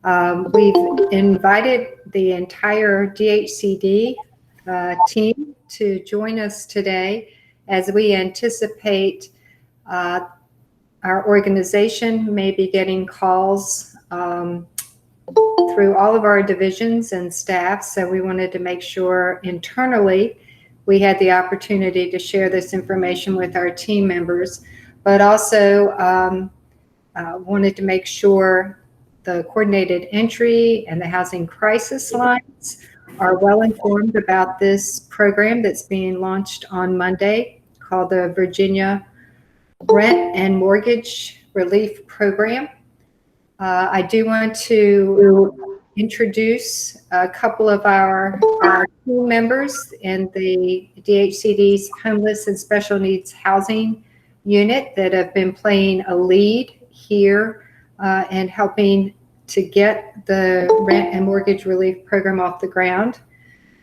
We've invited the entire DHCD team to join us today as we anticipate our organization may be getting calls through all of our divisions and staff. So we wanted to make sure internally we had the opportunity to share this information with our team members, but also wanted to make sure the coordinated entry and the housing crisis lines are well informed about this program that's being launched on Monday called the Virginia Rent and Mortgage Relief Program. I do want to introduce a couple of our team members in the DHCD's Homeless and Special Needs Housing Unit that have been playing a lead here and helping to get the rent and mortgage relief program off the ground.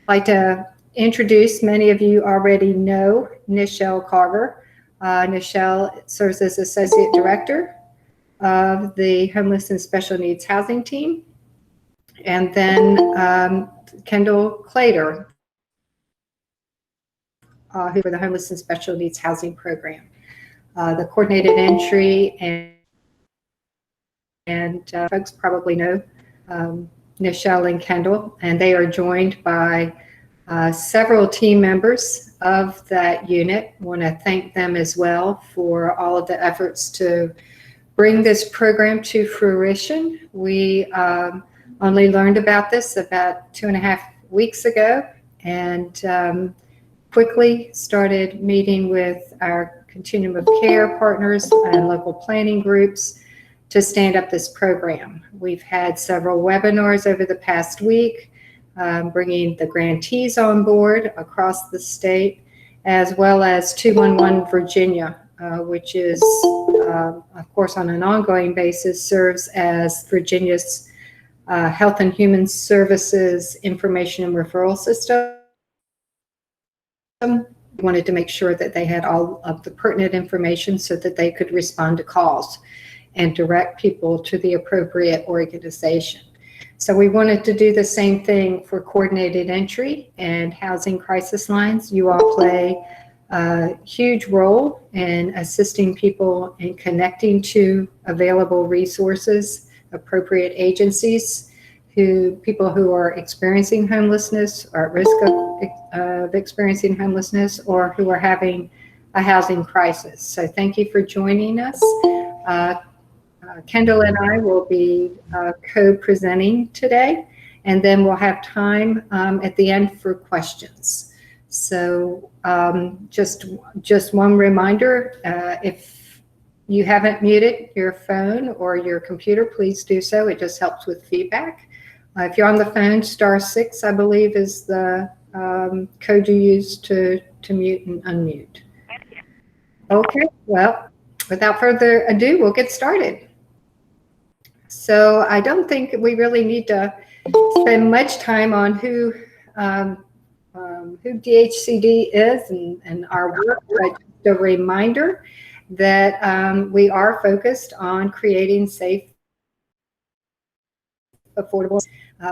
I'd like to introduce, many of you already know, Nichelle Carver. Nichelle serves as Associate Director of the Homeless and Special Needs Housing Team. And then Kendall Clater, who for the Homeless and Special Needs Housing Program. The coordinated entry and folks probably know Nichelle and Kendall, and they are joined by several team members of that unit. I want to thank them as well for all of the efforts to bring this program to fruition. We only learned about this about 2.5 weeks ago, and quickly started meeting with our continuum of care partners and local planning groups to stand up this program. We've had several webinars over the past week, bringing the grantees on board across the state, as well as 211 Virginia, which is, of course, on an ongoing basis, serves as Virginia's Health and Human Services Information and Referral System. We wanted to make sure that they had all of the pertinent information so that they could respond to calls and direct people to the appropriate organization. So we wanted to do the same thing for coordinated entry and housing crisis lines. You all play a huge role in assisting people in connecting to available resources, appropriate agencies, people who are experiencing homelessness or at risk of experiencing homelessness, or who are having a housing crisis. So thank you for joining us. Kendall and I will be co-presenting today, and then we'll have time at the end for questions. So just one reminder, if you haven't muted your phone or your computer, please do so. It just helps with feedback. If you're on the phone, *6, I believe, is the code you use to mute and unmute. Okay, well, without further ado, we'll get started. So I don't think we really need to spend much time on who DHCD is and our work, but just a reminder that we are focused on creating safe, affordable.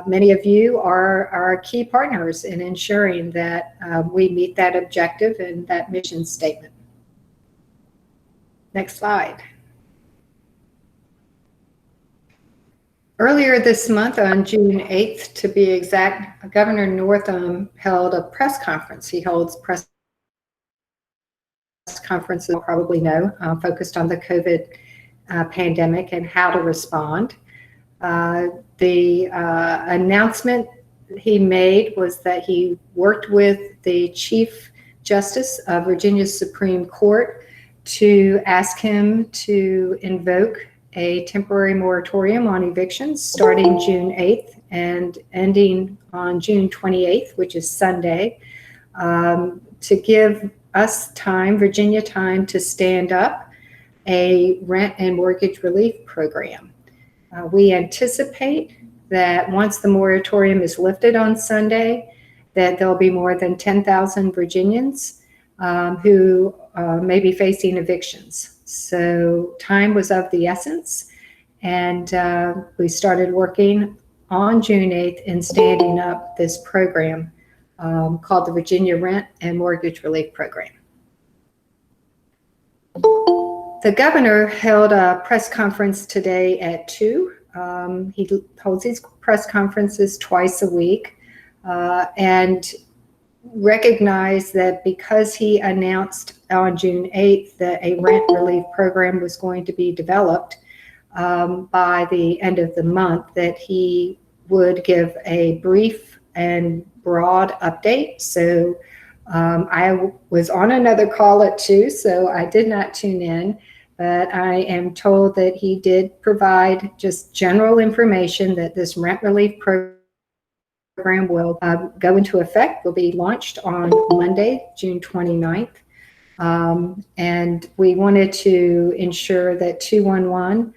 Many of you are our key partners in ensuring that we meet that objective and that mission statement. Next slide. Earlier this month, on June 8th, to be exact, Governor Northam held a press conference. He holds press conferences, you probably know, focused on the COVID pandemic and how to respond. The announcement he made was that he worked with the Chief Justice of Virginia's Supreme Court to ask him to invoke a temporary moratorium on evictions starting June 8th and ending on June 28th, which is Sunday, to give us time, Virginia time, to stand up a rent and mortgage relief program. We anticipate that once the moratorium is lifted on Sunday, that there'll be more than 10,000 Virginians who may be facing evictions. So time was of the essence, And we started working on June 8th in standing up this program called the Virginia Rent and Mortgage Relief Program. The governor held a press conference today at 2. He holds these press conferences twice a week and recognized that because he announced on June 8th that a rent relief program was going to be developed by the end of the month, that he would give a brief and broad update. So I was on another call at 2, so I did not tune in, but I am told that he did provide just general information that this rent relief program will go into effect, will be launched on Monday, June 29th. And we wanted to ensure that 211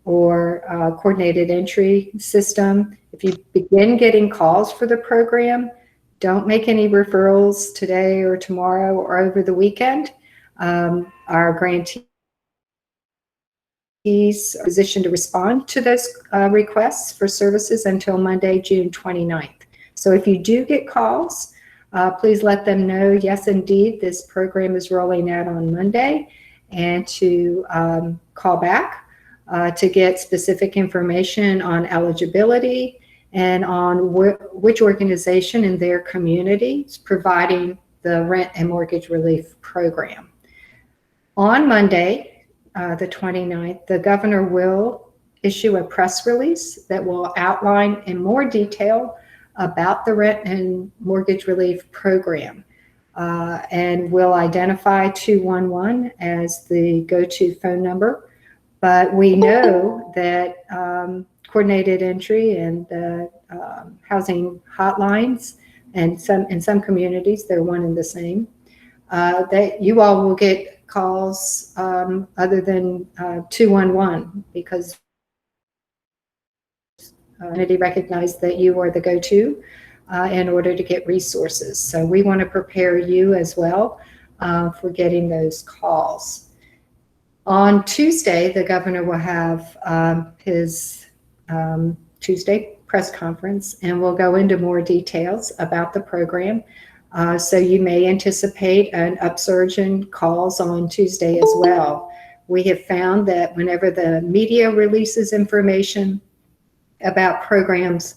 or coordinated entry system, if you begin getting calls for the program, don't make any referrals today or tomorrow or over the weekend. Our grantees are positioned to respond to those requests for services until Monday, June 29th. So if you do get calls, please let them know, yes, indeed, this program is rolling out on Monday, and to call back to get specific information on eligibility and on which organization in their community is providing the rent and mortgage relief program. On Monday, the 29th, the governor will issue a press release that will outline in more detail about the rent and mortgage relief program, and will identify 211 as the go-to phone number. But we know that coordinated entry and the housing hotlines, and in some communities they're one and the same, that you all will get calls other than 211, because community recognized that you are the go-to in order to get resources. So we want to prepare you as well for getting those calls. On Tuesday, the governor will have his Tuesday press conference, and we'll go into more details about the program. So you may anticipate an upsurge in calls on Tuesday as well. We have found that whenever the media releases information about programs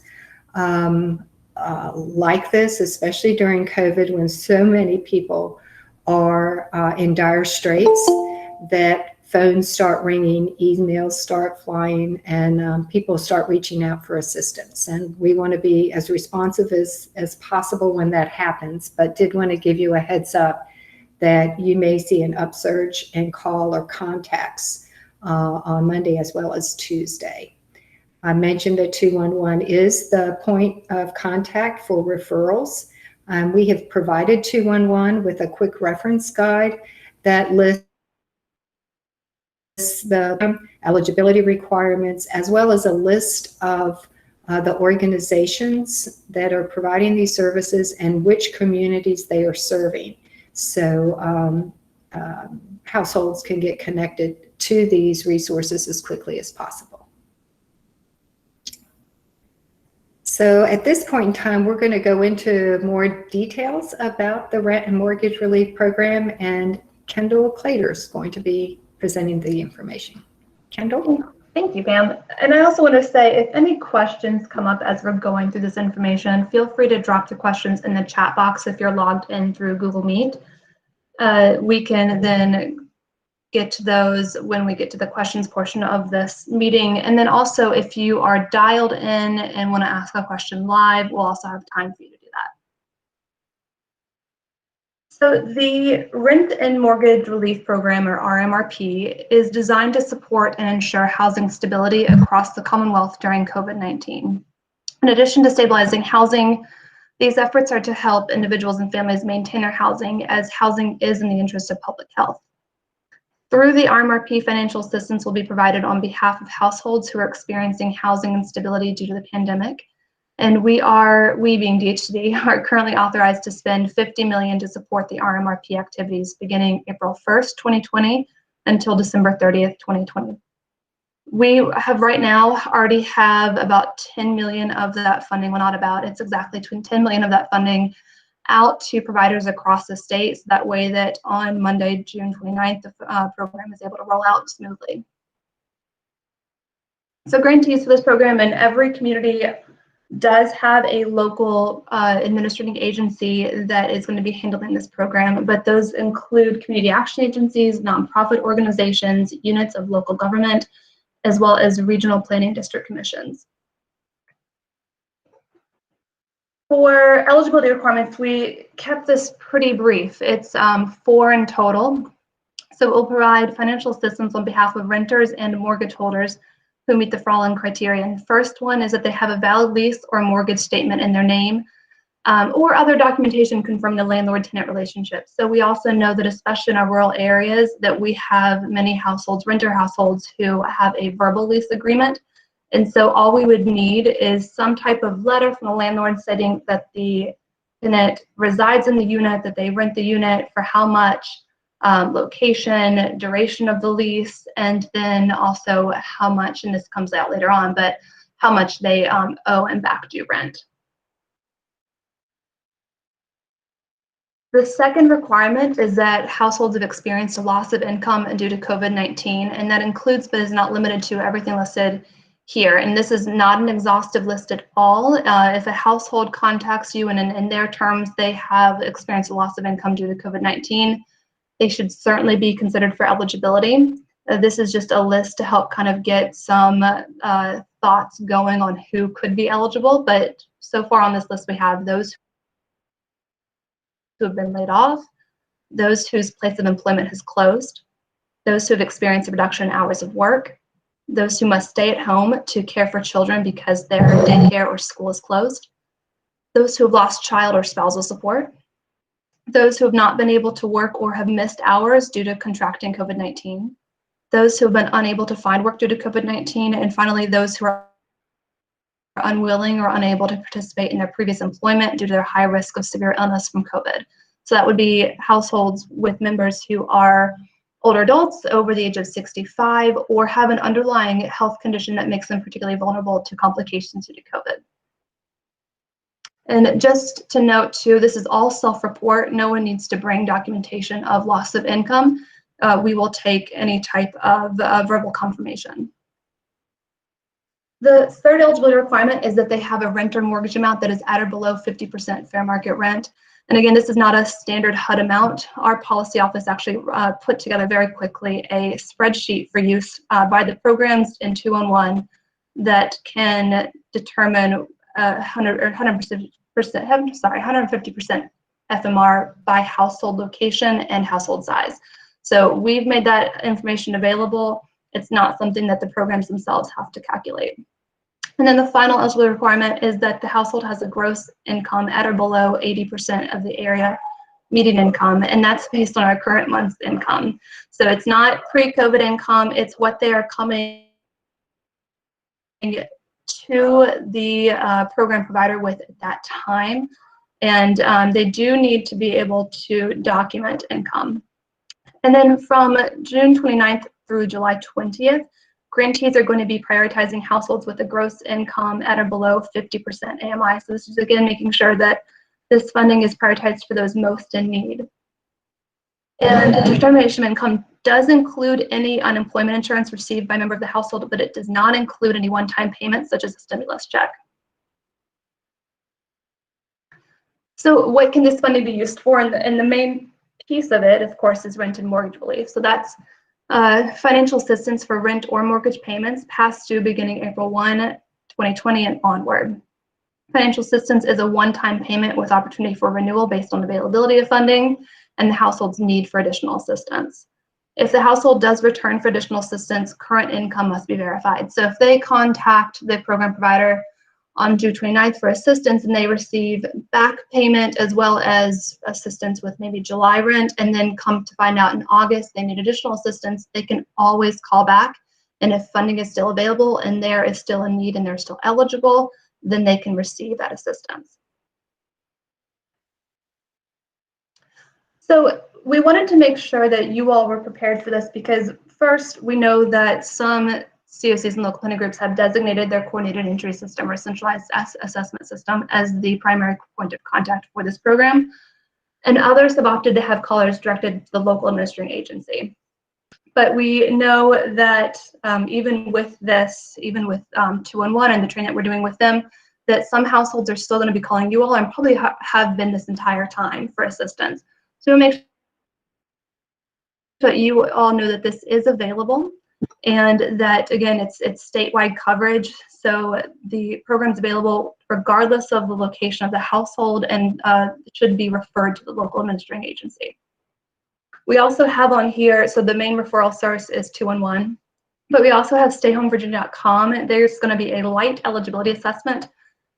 like this, especially during COVID, when so many people are in dire straits, that phones start ringing, emails start flying, and people start reaching out for assistance. And we want to be as responsive as possible when that happens, but did want to give you a heads up that you may see an upsurge in call or contacts on Monday as well as Tuesday. I mentioned that 211 is the point of contact for referrals. We have provided 211 with a quick reference guide that lists the eligibility requirements, as well as a list of the organizations that are providing these services and which communities they are serving. So households can get connected to these resources as quickly as possible. So at this point in time, we're going to go into more details about the rent and mortgage relief program, and Kendall Clater is going to be presenting the information. Kendall? Thank you, Pam. And I also want to say, if any questions come up as we're going through this information, feel free to drop the questions in the chat box if you're logged in through Google Meet. We can then get to those when we get to the questions portion of this meeting. And then also, if you are dialed in and want to ask a question live, we'll also have time for you to do that. So the Rent and Mortgage Relief Program, or RMRP, is designed to support and ensure housing stability across the Commonwealth during COVID-19. In addition to stabilizing housing, these efforts are to help individuals and families maintain their housing, as housing is in the interest of public health. Through the RMRP, financial assistance will be provided on behalf of households who are experiencing housing instability due to the pandemic. And we being DHCD, are currently authorized to spend $50 million to support the RMRP activities beginning April 1st, 2020 until December 30th, 2020. We have right now already have about 10 million of that funding, well, not about, it's exactly between 10 million of that funding out to providers across the state. So that way that on Monday, June 29th, the program is able to roll out smoothly. So grantees for this program, and every community does have a local administrating agency that is going to be handling this program, but those include community action agencies, nonprofit organizations, units of local government, as well as regional planning district commissions. For eligibility requirements, we kept this pretty brief. It's 4 in total. So it will provide financial assistance on behalf of renters and mortgage holders who meet the following criteria. First one is that they have a valid lease or mortgage statement in their name, or other documentation confirming the landlord-tenant relationship. So we also know that, especially in our rural areas, that we have many households, renter households, who have a verbal lease agreement. And so all we would need is some type of letter from the landlord stating that the tenant resides in the unit, that they rent the unit, for how much, location, duration of the lease, and then also how much, and this comes out later on, but how much they owe and back due rent. The second requirement is that households have experienced a loss of income due to COVID-19, and that includes but is not limited to everything listed here. And this is not an exhaustive list at all. If a household contacts you and in their terms they have experienced a loss of income due to COVID-19, they should certainly be considered for eligibility. This is just a list to help kind of get some thoughts going on who could be eligible. But so far on this list, we have those who have been laid off, those whose place of employment has closed, those who have experienced a reduction in hours of work, those who must stay at home to care for children because their daycare or school is closed, those who have lost child or spousal support, those who have not been able to work or have missed hours due to contracting COVID-19, those who have been unable to find work due to COVID-19, and finally, those who are unwilling or unable to participate in their previous employment due to their high risk of severe illness from COVID. So that would be households with members who are older adults over the age of 65 or have an underlying health condition that makes them particularly vulnerable to complications due to COVID. And just to note too, this is all self-report. No one needs to bring documentation of loss of income. We will take any type of verbal confirmation. The third eligibility requirement is that they have a rent or mortgage amount that is at or below 50% fair market rent. And again, this is not a standard HUD amount. Our policy office actually put together very quickly a spreadsheet for use by the programs in 2-on-1 that can determine 150% FMR by household location and household size. So we've made that information available. It's not something that the programs themselves have to calculate. And then the final eligibility requirement is that the household has a gross income at or below 80% of the area median income, and that's based on our current month's income. So it's not pre-COVID income, it's what they are coming to the program provider with at that time. And they do need to be able to document income. And then from June 29th through July 20th, grantees are going to be prioritizing households with a gross income at or below 50% AMI. So this is again making sure that this funding is prioritized for those most in need. And the determination of income does include any unemployment insurance received by a member of the household, but it does not include any one-time payments such as a stimulus check. So what can this funding be used for? And the main piece of it, of course, is rent and mortgage relief. So that's financial assistance for rent or mortgage payments past due beginning April 1, 2020 and onward. Financial assistance is a one-time payment with opportunity for renewal based on availability of funding and the household's need for additional assistance. If the household does return for additional assistance, current income must be verified. So if they contact the program provider on June 29th for assistance and they receive back payment as well as assistance with maybe July rent, and then come to find out in August they need additional assistance, they can always call back. And if funding is still available and there is still a need and they're still eligible, then they can receive that assistance. So we wanted to make sure that you all were prepared for this because first, we know that some COCs and local planning groups have designated their coordinated entry system or centralized assessment system as the primary point of contact for this program. And others have opted to have callers directed to the local administering agency. But we know that even with this, even with 211 and the training that we're doing with them, that some households are still going to be calling you all and probably have been this entire time for assistance. So we'll make sure that you all know that this is available and that, again, it's statewide coverage. So the program's available regardless of the location of the household and should be referred to the local administering agency. We also have on here, so the main referral source is 211, but we also have stayhomevirginia.com. There's going to be a light eligibility assessment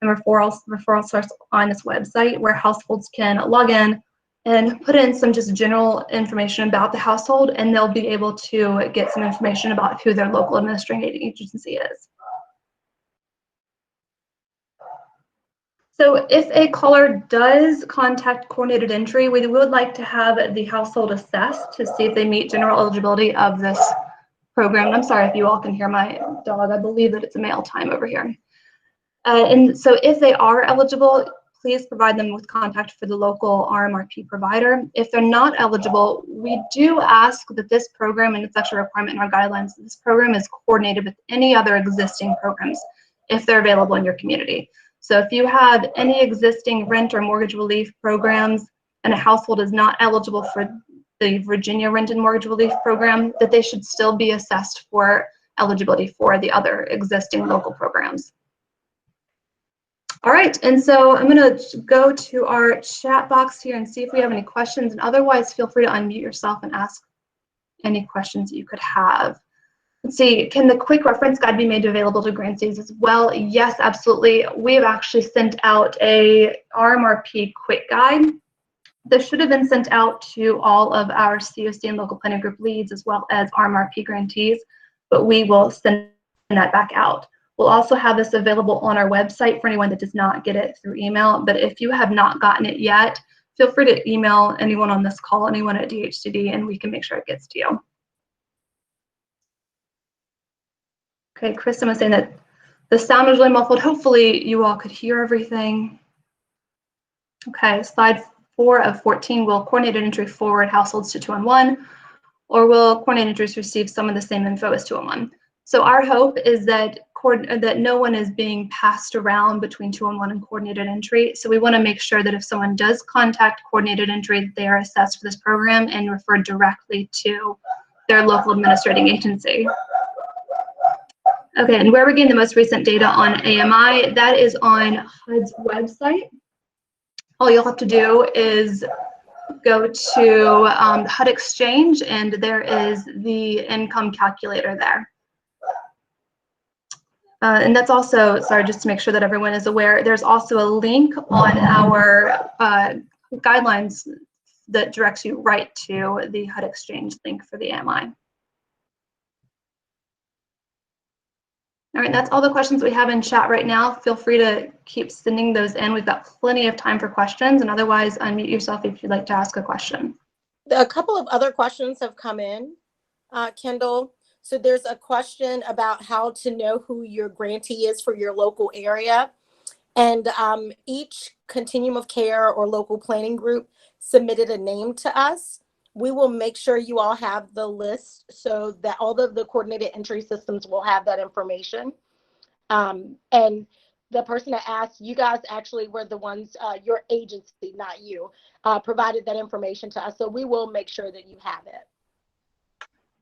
and referral source on this website where households can log in and put in some just general information about the household, and they'll be able to get some information about who their local administrative agency is. So if a caller does contact coordinated entry, we would like to have the household assessed to see if they meet general eligibility of this program. And I'm sorry if you all can hear my dog. I believe that it's a mail time over here. And so if they are eligible, please provide them with contact for the local RMRP provider. If they're not eligible, we do ask that this program, and it's actually a requirement in our guidelines, this program is coordinated with any other existing programs if they're available in your community. So if you have any existing rent or mortgage relief programs and a household is not eligible for the Virginia Rent and Mortgage Relief Program, that they should still be assessed for eligibility for the other existing local programs. All right, and so I'm going to go to our chat box here and see if we have any questions, and otherwise feel free to unmute yourself and ask any questions that you could have. Let's see, can the quick reference guide be made available to grantees as well? Yes, absolutely. We have actually sent out a RMRP quick guide. This should have been sent out to all of our COC and local planning group leads as well as RMRP grantees, but we will send that back out. We'll also have this available on our website for anyone that does not get it through email, but if you have not gotten it yet, feel free to email anyone on this call, anyone at DHCD, and we can make sure it gets to you. Okay, Kristen was saying that the sound was really muffled. Hopefully you all could hear everything. Okay, slide 4 of 14, will coordinated entry forward households to 211, or will coordinated entries receive some of the same info as 211? So our hope is that no one is being passed around between 211 and coordinated entry. So we want to make sure that if someone does contact coordinated entry, that they are assessed for this program and referred directly to their local administrating agency. Okay, and where we're getting the most recent data on AMI, that is on HUD's website. All you'll have to do is go to HUD Exchange, and there is the income calculator there. And that's also, sorry, just to make sure that everyone is aware, there's also a link on our guidelines that directs you right to the HUD Exchange link for the AMI. All right, that's all the questions we have in chat right now. Feel free to keep sending those in. We've got plenty of time for questions, and otherwise unmute yourself if you'd like to ask a question. A couple of other questions have come in, Kendall. So there's a question about how to know who your grantee is for your local area. And each continuum of care or local planning group submitted a name to us. We will make sure you all have the list so that all of the coordinated entry systems will have that information. And the person that asked, you guys actually were the ones, your agency, not you, provided that information to us. So we will make sure that you have it.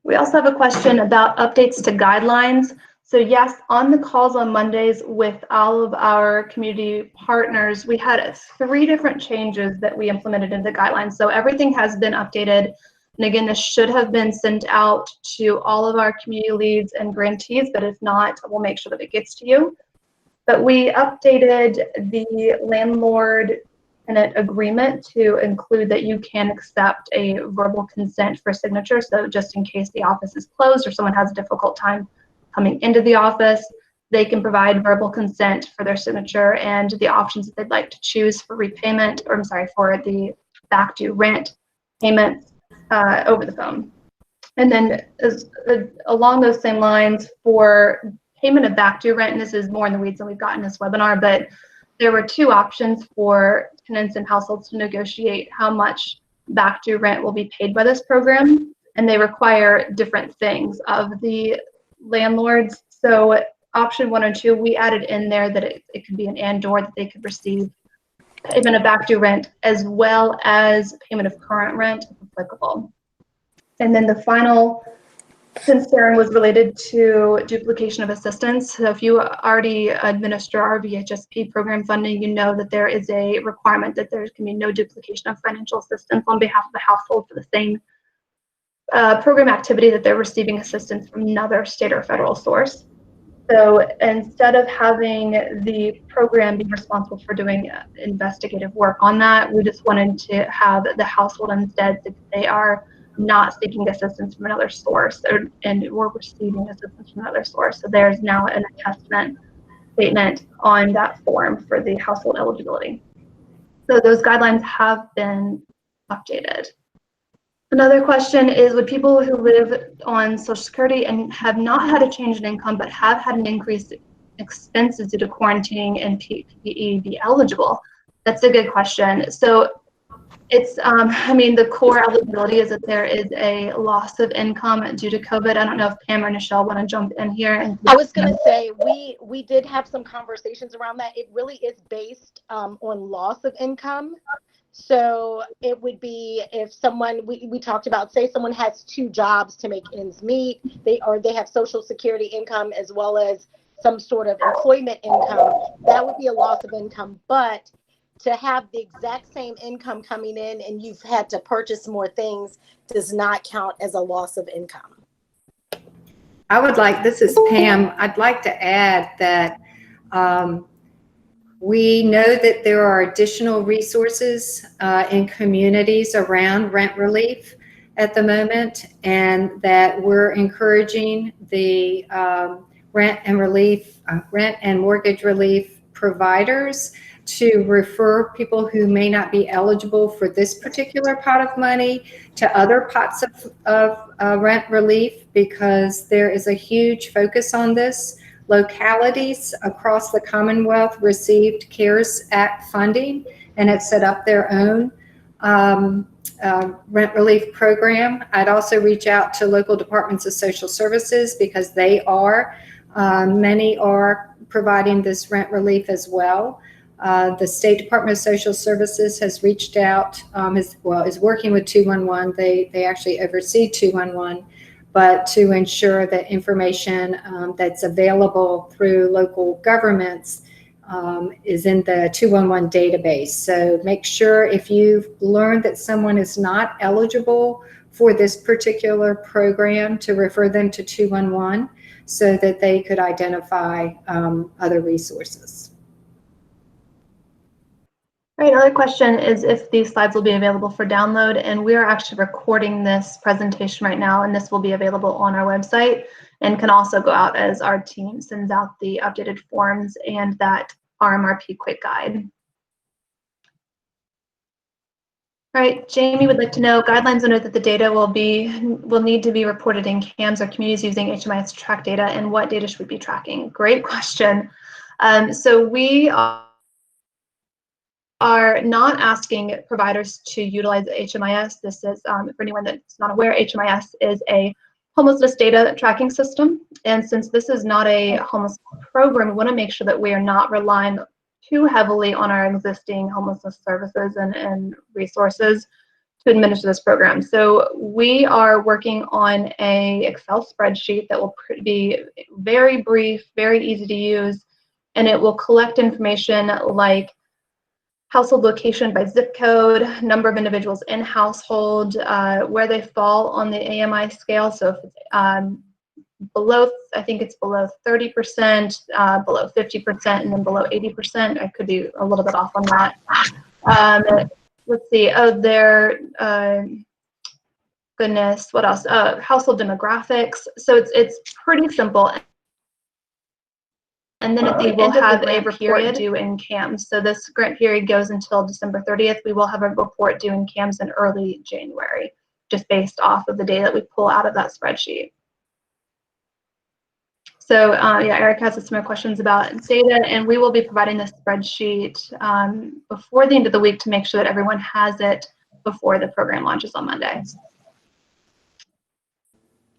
We also have a question about updates to guidelines. So yes, on the calls on Mondays with all of our community partners, we had 3 different changes that we implemented into the guidelines. So everything has been updated. And again, this should have been sent out to all of our community leads and grantees, but if not, we'll make sure that it gets to you. But we updated the landlord tenant agreement to include that you can accept a verbal consent for signature. So just in case the office is closed or someone has a difficult time coming into the office, they can provide verbal consent for their signature and the options that they'd like to choose for repayment, or I'm sorry, for the back due rent payments over the phone. And then along those same lines, for payment of back due rent, and this is more in the weeds than we've got in this webinar, but there were two options for tenants and households to negotiate how much back due rent will be paid by this program, and they require different things of the landlords. So option 1 or 2, we added in there that it could be an and/or, that they could receive payment of back due rent as well as payment of current rent if applicable. And then the final concern was related to duplication of assistance. So if you already administer our VHSP program funding, you know that there is a requirement that there can be no duplication of financial assistance on behalf of the household for the same program activity that they're receiving assistance from another state or federal source. So instead of having the program be responsible for doing investigative work on that, we just wanted to have the household instead, if they are not seeking assistance from another source, and we're receiving assistance from another source. So there's now an attestment statement on that form for the household eligibility. So those guidelines have been updated. Another question is, would people who live on Social Security and have not had a change in income but have had an increase in expenses due to quarantining and PPE be eligible? That's a good question. So it's, I mean, the core eligibility is that there is a loss of income due to COVID. I don't know if Pam or Nichelle want to jump in here. And I was going to say, we did have some conversations around that. It really is based on loss of income. So it would be if someone, we talked about, say someone has 2 jobs to make ends meet, they have Social Security income as well as some sort of employment income, that would be a loss of income. But to have the exact same income coming in and you've had to purchase more things does not count as a loss of income. This is Pam, I'd like to add that we know that there are additional resources in communities around rent relief at the moment, and that we're encouraging the rent and mortgage relief providers to refer people who may not be eligible for this particular pot of money to other pots of rent relief, because there is a huge focus on this. Localities across the Commonwealth received CARES Act funding and have set up their own rent relief program. I'd also reach out to local departments of social services, because many are providing this rent relief as well. The State Department of Social Services has reached out, is working with 211. They actually oversee 211, but to ensure that information that's available through local governments is in the 211 database. So make sure if you've learned that someone is not eligible for this particular program, to refer them to 211 so that they could identify other resources. All right, another question is if these slides will be available for download, and we are actually recording this presentation right now, and this will be available on our website and can also go out as our team sends out the updated forms and that RMRP quick guide. All right, Jamie would like to know, guidelines note that the data will need to be reported in CAMS or communities using HMIS to track data, and what data should we be tracking? Great question. So we are not asking providers to utilize HMIS. This is, for anyone that's not aware, HMIS is a homelessness data tracking system. And since this is not a homeless program, we want to make sure that we are not relying too heavily on our existing homelessness services and resources to administer this program. So we are working on a Excel spreadsheet that will be very brief, very easy to use, and it will collect information like household location by zip code, number of individuals in household, where they fall on the AMI scale. So if it's below, I think it's below 30%, below 50%, and then below 80%. I could be a little bit off on that. Let's see. Oh, goodness, what else? Household demographics. So it's pretty simple. And then at the end we'll have a report due in CAMS. So this grant period goes until December 30th. We will have a report due in CAMS in early January. just based off of the data that we pull out of that spreadsheet. So yeah, Eric has some more questions about data, and we will be providing this spreadsheet before the end of the week to make sure that everyone has it before the program launches on Monday.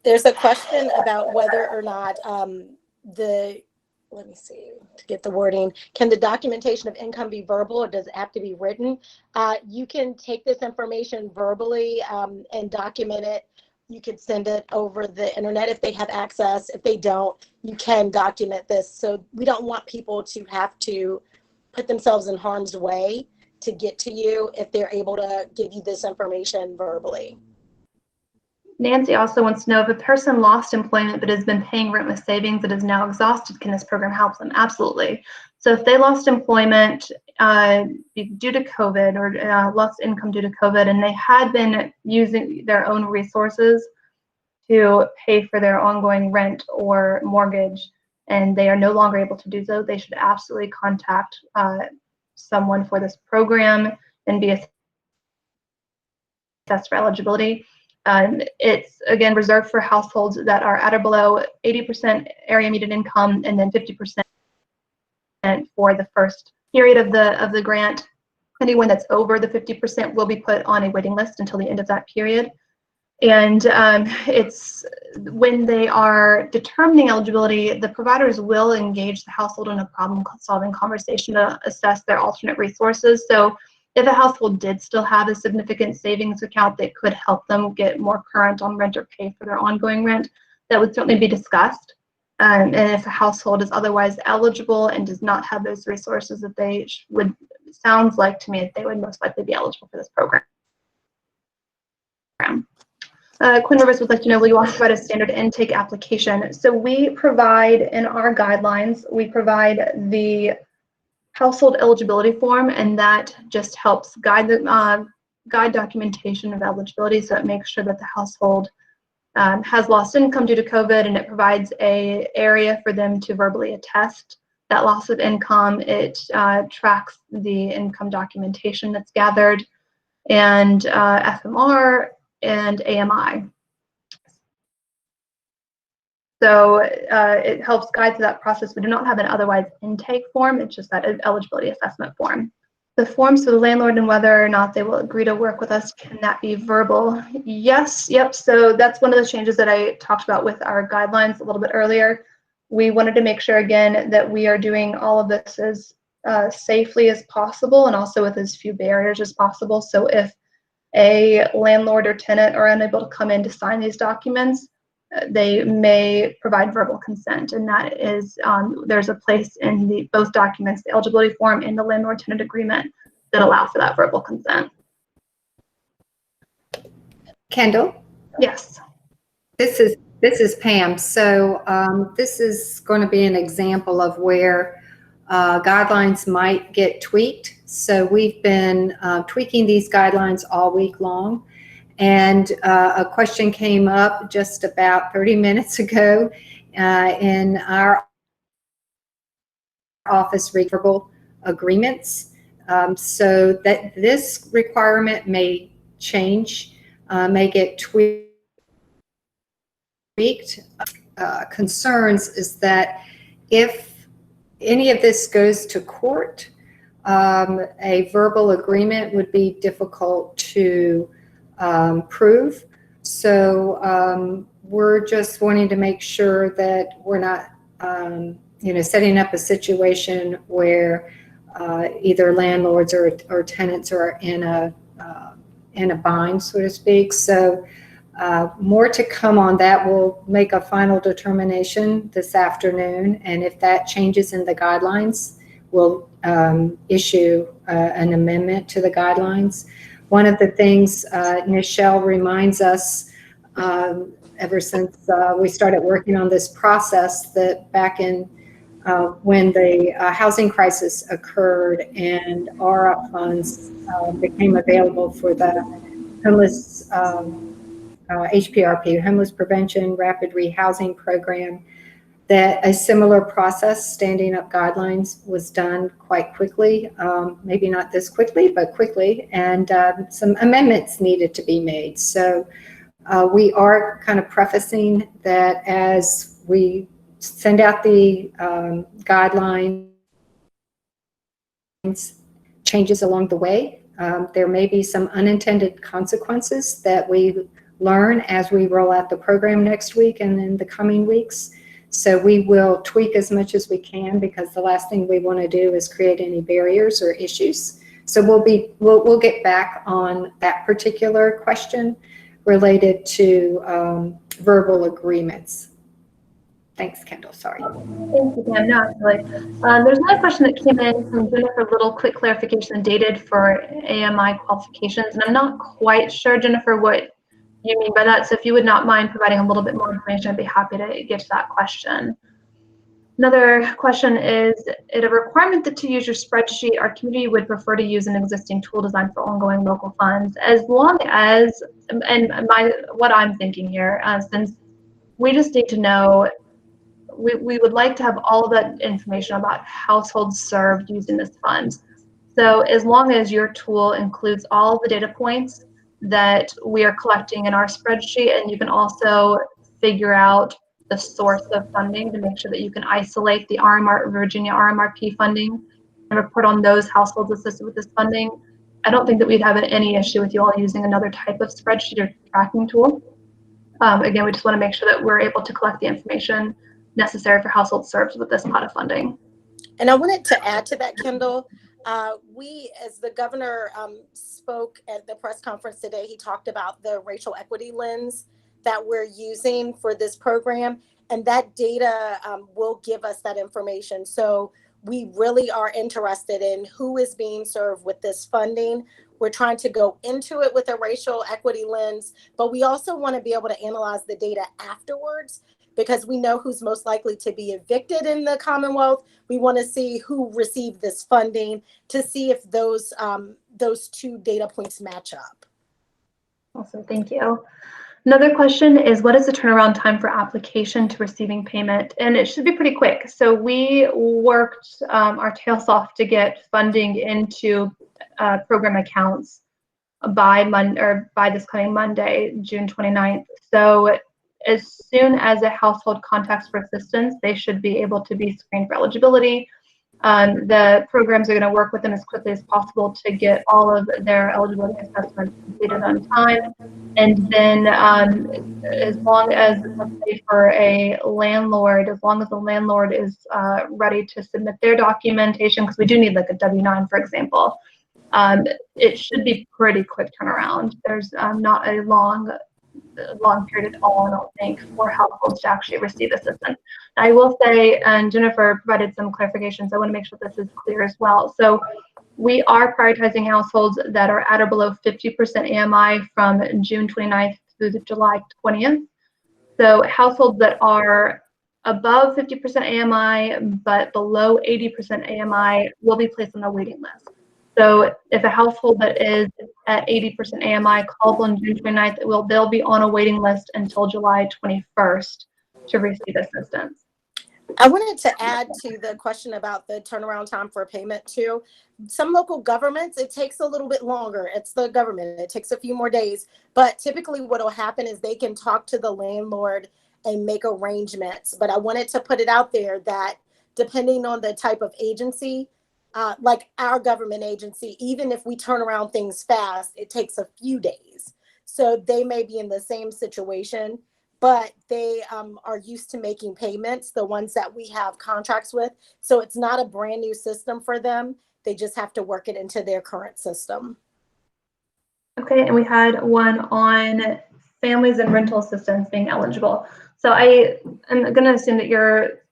There's a question about whether or not let me see to get the wording. Can the documentation of income be verbal, or does it have to be written? You can take this information verbally and document it. You could send it over the internet if they have access. If they don't, you can document this. So we don't want people to have to put themselves in harm's way to get to you if they're able to give you this information verbally. Nancy also wants to know, if a person lost employment but has been paying rent with savings that is now exhausted, can this program help them? Absolutely. So if they lost employment due to COVID, or lost income due to COVID, and they had been using their own resources to pay for their ongoing rent or mortgage, and they are no longer able to do so, they should absolutely contact someone for this program and be assessed for eligibility. It's, again, reserved for households that are at or below 80% area median income, and then 50% for the first period of the grant. Anyone that's over the 50% will be put on a waiting list until the end of that period. And it's when they are determining eligibility, the providers will engage the household in a problem-solving conversation to assess their alternate resources. So if a household did still have a significant savings account that could help them get more current on rent or pay for their ongoing rent, that would certainly be discussed. And if a household is otherwise eligible and does not have those resources, that they would, sounds like to me that they would most likely be eligible for this program. Quinn Rivers would like to know, will you also provide a standard intake application? So we provide, in our guidelines, we provide the household eligibility form, and that just helps guide the guide documentation of eligibility. So it makes sure that the household has lost income due to COVID, and it provides a area for them to verbally attest that loss of income. It tracks the income documentation that's gathered, and FMR and AMI. So it helps guide through that process. We do not have an otherwise intake form. It's just that eligibility assessment form. The forms for the landlord and whether or not they will agree to work with us, can that be verbal? Yes, yep. So that's one of the changes that I talked about with our guidelines a little bit earlier. We wanted to make sure, again, that we are doing all of this as safely as possible and also with as few barriers as possible. So if a landlord or tenant are unable to come in to sign these documents, they may provide verbal consent, and that is there's a place in both documents, the eligibility form and the landlord-tenant agreement, that allow for that verbal consent. Kendall? Yes. This is Pam. So this is going to be an example of where guidelines might get tweaked. So we've been tweaking these guidelines all week long. And a question came up just about 30 minutes ago in our office, referral agreements. So that this requirement may change, may get tweaked. Concerns is that if any of this goes to court, a verbal agreement would be difficult to prove. So we're just wanting to make sure that we're not, setting up a situation where either landlords or tenants are in a bind, so to speak. So more to come on that. We'll make a final determination this afternoon, and if that changes in the guidelines, we'll issue an amendment to the guidelines. One of the things Nichelle reminds us ever since we started working on this process, that back in when the housing crisis occurred and ARA funds became available for the homeless HPRP, Homeless Prevention Rapid Rehousing Program, that a similar process, standing up guidelines, was done quite quickly. Maybe not this quickly, but quickly, and some amendments needed to be made. So we are kind of prefacing that as we send out the guidelines, changes along the way. There may be some unintended consequences that we learn as we roll out the program next week and in the coming weeks. So we will tweak as much as we can, because the last thing we want to do is create any barriers or issues. So we'll get back on that particular question related to verbal agreements. Thanks, Kendall. Sorry. Thank you, Pam. No, actually. There's another question that came in from Jennifer, little quick clarification dated for AMI qualifications. And I'm not quite sure, Jennifer, what you mean by that. So if you would not mind providing a little bit more information, I'd be happy to get to that question. Another question is, it a requirement that to use your spreadsheet, our community would prefer to use an existing tool designed for ongoing local funds, as long as, and what I'm thinking here, since we just need to know, we would like to have all of that information about households served using this fund. So as long as your tool includes all of the data points that we are collecting in our spreadsheet, and you can also figure out the source of funding to make sure that you can isolate the Virginia RMRP funding and report on those households assisted with this funding, I don't think that we'd have any issue with you all using another type of spreadsheet or tracking tool. Again, we just want to make sure that we're able to collect the information necessary for households served with this pot of funding. And I wanted to add to that, Kendall. We, as the governor spoke at the press conference today, he talked about the racial equity lens that we're using for this program, and that data will give us that information. So we really are interested in who is being served with this funding. We're trying to go into it with a racial equity lens, but we also want to be able to analyze the data afterwards, because we know who's most likely to be evicted in the Commonwealth. We want to see who received this funding to see if those two data points match up. Awesome, thank you. Another question is, what is the turnaround time for application to receiving payment? And it should be pretty quick. So we worked our tails off to get funding into program accounts by this coming Monday, June 29th. So as soon as a household contacts for assistance, they should be able to be screened for eligibility. The programs are going to work with them as quickly as possible to get all of their eligibility assessments completed on time. And then as long as, let's say for a landlord, as long as the landlord is ready to submit their documentation, because we do need like a W-9, for example, it should be pretty quick turnaround. There's not a long period at all, I don't think, for households to actually receive assistance. I will say, and Jennifer provided some clarifications, I want to make sure this is clear as well. So we are prioritizing households that are at or below 50% AMI from June 29th through July 20th. So households that are above 50% AMI but below 80% AMI will be placed on the waiting list. So if a household that is at 80% AMI calls on June 29th, they'll be on a waiting list until July 21st to receive assistance. I wanted to add to the question about the turnaround time for payment too. Some local governments, it takes a little bit longer. It's the government, it takes a few more days. But typically what will happen is they can talk to the landlord and make arrangements. But I wanted to put it out there that depending on the type of agency, like our government agency, even if we turn around things fast, it takes a few days. So they may be in the same situation, but they are used to making payments, the ones that we have contracts with. So it's not a brand new system for them. They just have to work it into their current system. Okay, and we had one on families and rental assistance being eligible. So I am going to assume that you're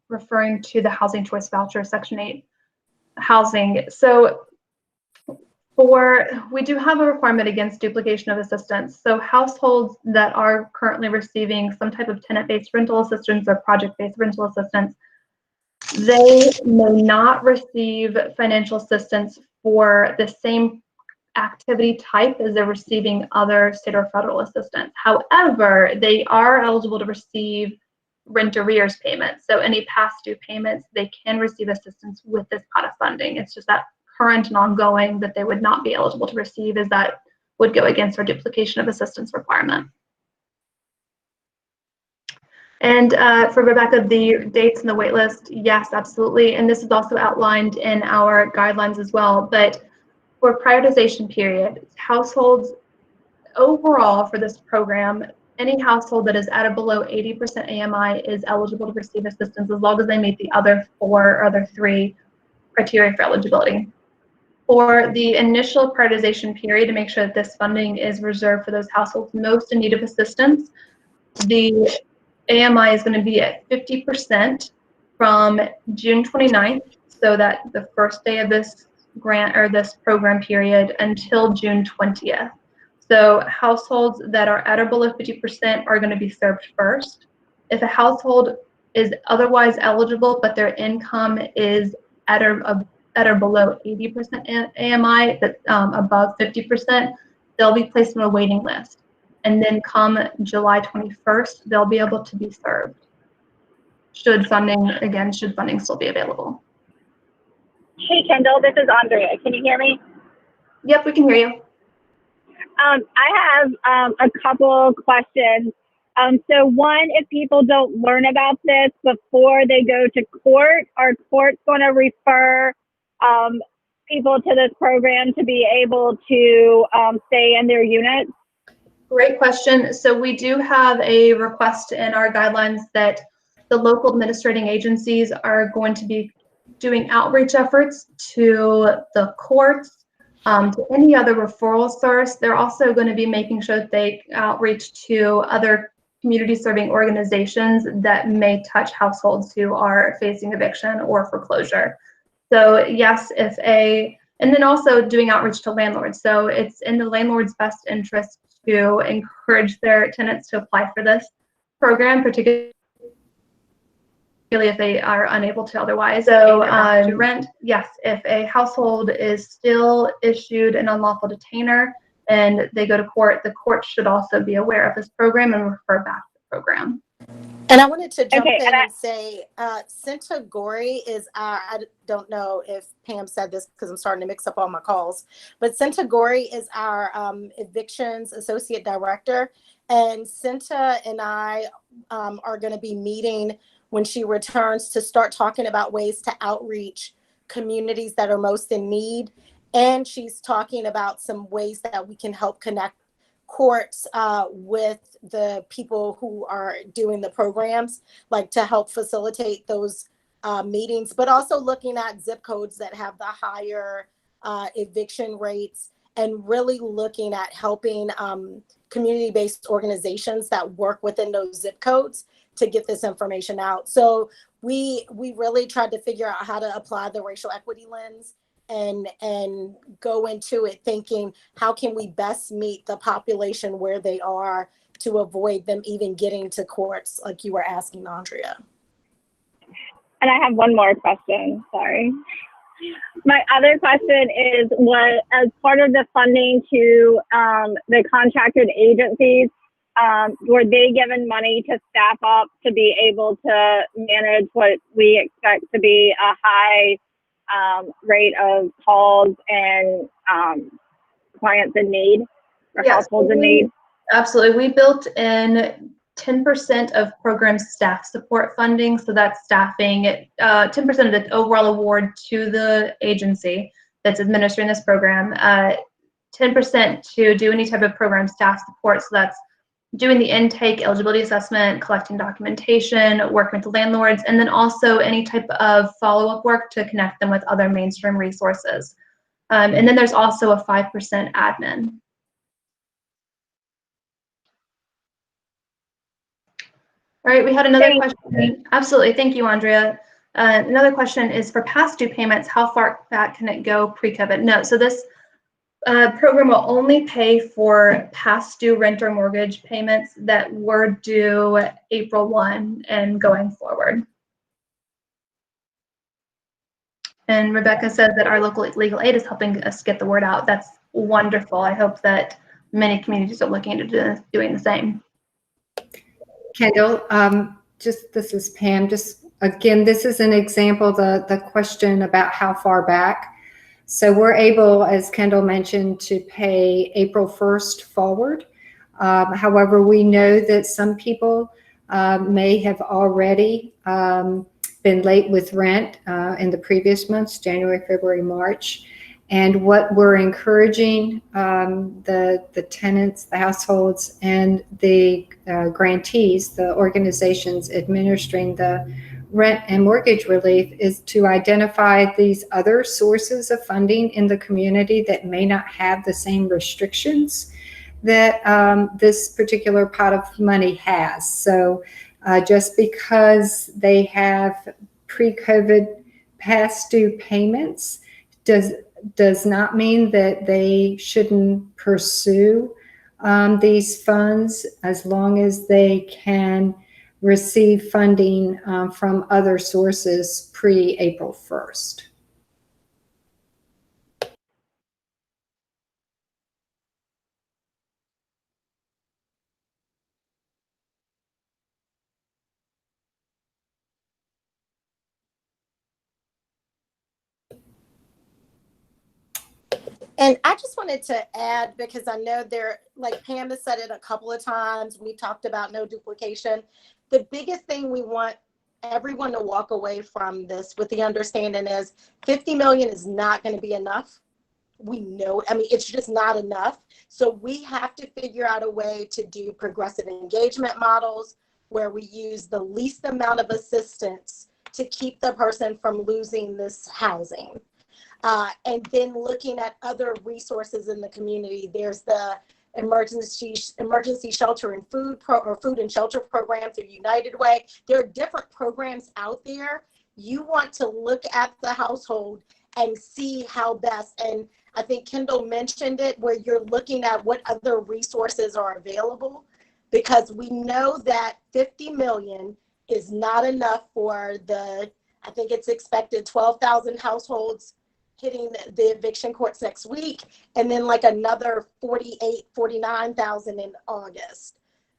referring to the housing choice voucher, Section 8 housing. So we do have a requirement against duplication of assistance. So households that are currently receiving some type of tenant-based rental assistance or project-based rental assistance, they may not receive financial assistance for the same activity type as they're receiving other state or federal assistance. However, they are eligible to receive rent arrears payments. So any past due payments, they can receive assistance with this pot of funding. It's just that current and ongoing that they would not be eligible to receive, is that would go against our duplication of assistance requirement. And for Rebecca, the dates and the wait list, yes, absolutely. And this is also outlined in our guidelines as well. But for prioritization period, households overall for this program, any household that is at or below 80% AMI is eligible to receive assistance as long as they meet the other 4 or other 3 criteria for eligibility. For the initial prioritization period, to make sure that this funding is reserved for those households most in need of assistance, the AMI is going to be at 50% from June 29th, so that the first day of this grant or this program period, until June 20th. So households that are at or below 50% are going to be served first. If a household is otherwise eligible, but their income is at or below 80% AMI, that's above 50%, they'll be placed on a waiting list. And then come July 21st, they'll be able to be served. Should funding still be available. Hey, Kendall, this is Andrea. Can you hear me? Yep, we can hear you. I have a couple questions. So one, if people don't learn about this before they go to court, are courts going to refer people to this program to be able to stay in their units? Great question. So we do have a request in our guidelines that the local administrating agencies are going to be doing outreach efforts to the courts, to any other referral source. They're also going to be making sure that they outreach to other community serving organizations that may touch households who are facing eviction or foreclosure. So yes, and then also doing outreach to landlords. So it's in the landlord's best interest to encourage their tenants to apply for this program, particularly if they are unable to otherwise pay their rent. Yes, if a household is still issued an unlawful detainer and they go to court, the court should also be aware of this program and refer back to the program. And I wanted to jump in and and say, Cinta Gori is our, I don't know if Pam said this because I'm starting to mix up all my calls, but Cinta Gori is our evictions associate director. And Cinta and I are going to be meeting when she returns to start talking about ways to outreach communities that are most in need. And she's talking about some ways that we can help connect courts with the people who are doing the programs, like to help facilitate those meetings, but also looking at zip codes that have the higher eviction rates, and really looking at helping community-based organizations that work within those zip codes to get this information out. So we really tried to figure out how to apply the racial equity lens and go into it thinking, how can we best meet the population where they are to avoid them even getting to courts, like you were asking, Andrea. And I have one more question, sorry. My other question is, what, as part of the funding to the contracted agencies, were they given money to staff up to be able to manage what we expect to be a high rate of calls and clients in need, or yes, households in need? Absolutely. We built in 10% of program staff support funding. So that's staffing, 10% of the overall award to the agency that's administering this program, 10% to do any type of program staff support. So that's doing the intake, eligibility assessment, collecting documentation, working with the landlords, and then also any type of follow-up work to connect them with other mainstream resources. And then there's also a 5% admin. All right, we had another question. Absolutely, thank you, Andrea. Another question is, for past due payments, how far back can it go pre-COVID? No, so this program will only pay for past due rent or mortgage payments that were due April 1 and going forward. And Rebecca says that our local legal aid is helping us get the word out. That's wonderful. I hope that many communities are looking into doing the same. Kendall, this is Pam. Just again, this is an example, the question about how far back. So we're able, as Kendall mentioned, to pay April 1st forward. However, we know that some people may have already been late with rent in the previous months, January, February, March. And what we're encouraging the tenants, the households, and the grantees, the organizations administering the rent and mortgage relief, is to identify these other sources of funding in the community that may not have the same restrictions that this particular pot of money has. So just because they have pre-COVID past due payments does not mean that they shouldn't pursue these funds as long as they can receive funding from other sources pre-April 1st. And I just wanted to add, because I know there, like Pam has said it a couple of times, we talked about no duplication. The biggest thing we want everyone to walk away from this with the understanding is 50 million is not going to be enough. We know, I mean, it's just not enough. So we have to figure out a way to do progressive engagement models where we use the least amount of assistance to keep the person from losing this housing. And then looking at other resources in the community. There's the emergency shelter and food and shelter program through United Way. There are different programs out there. You want to look at the household and see how best, and I think Kendall mentioned it, where you're looking at what other resources are available, because we know that 50 million is not enough for the, I think it's expected 12,000 households hitting the eviction courts next week, and then like another 49,000 in August.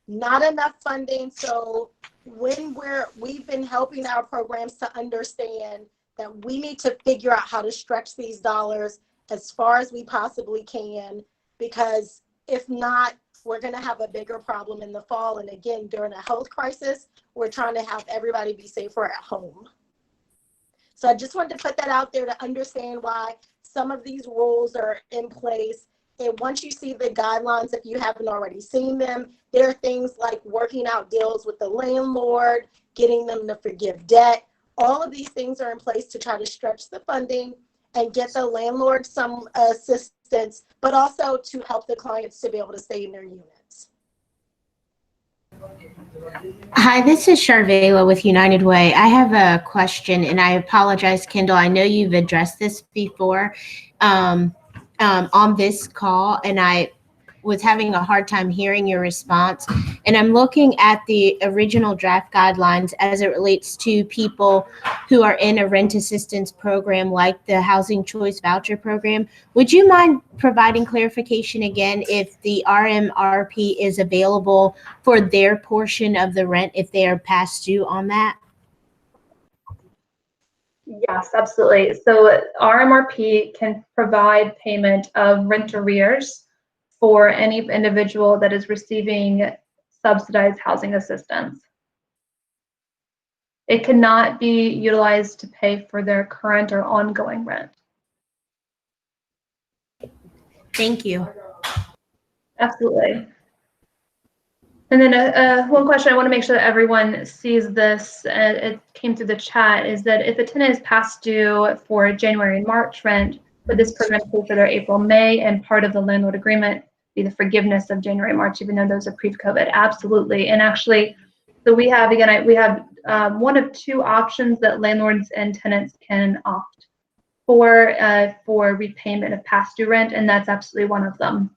Not enough funding. So when we've been helping our programs to understand that we need to figure out how to stretch these dollars as far as we possibly can, because if not, we're going to have a bigger problem in the fall. And again, during a health crisis, we're trying to have everybody be safer at home. So I just wanted to put that out there to understand why some of these rules are in place. And once you see the guidelines, if you haven't already seen them, there are things like working out deals with the landlord, getting them to forgive debt. All of these things are in place to try to stretch the funding and get the landlord some assistance, but also to help the clients to be able to stay in their units. Hi, this is Sharvela with United Way. I have a question, and I apologize, Kendall. I know you've addressed this before on this call, and I was having a hard time hearing your response. And I'm looking at the original draft guidelines as it relates to people who are in a rent assistance program like the Housing Choice Voucher Program. Would you mind providing clarification again if the RMRP is available for their portion of the rent if they are past due on that? Yes, absolutely. So RMRP can provide payment of rent arrears for any individual that is receiving subsidized housing assistance. It cannot be utilized to pay for their current or ongoing rent. Thank you. Absolutely. And then one question I want to make sure that everyone sees this, it came through the chat, is that if a tenant is past due for January and March rent, would this program pay for their April, May, and part of the landlord agreement be the forgiveness of January, March, even though those are pre-COVID? Absolutely. And actually, so we have, again, we have one of two options that landlords and tenants can opt for repayment of past due rent, and that's absolutely one of them.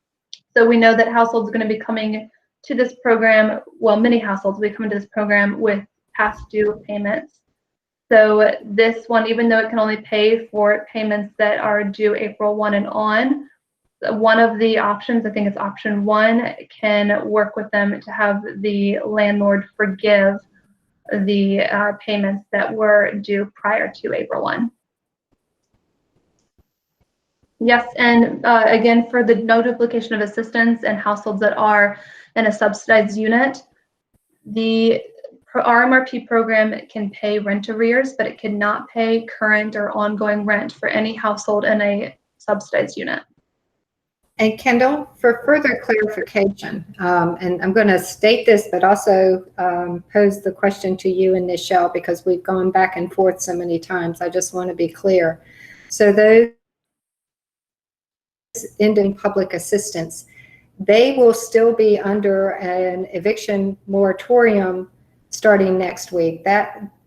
So we know that households are going to be coming to this program, well, many households will be coming to this program with past due payments. So this one, even though it can only pay for payments that are due April 1 and on, one of the options, I think it's option 1, can work with them to have the landlord forgive the payments that were due prior to April 1. Yes, and again, for the no duplication of assistance and households that are in a subsidized unit, the RMRP program can pay rent arrears, but it cannot pay current or ongoing rent for any household in a subsidized unit. And Kendall, for further clarification, and I'm going to state this, but also pose the question to you and Nichelle, because we've gone back and forth so many times. I just want to be clear. So those ending public assistance, they will still be under an eviction moratorium starting next week.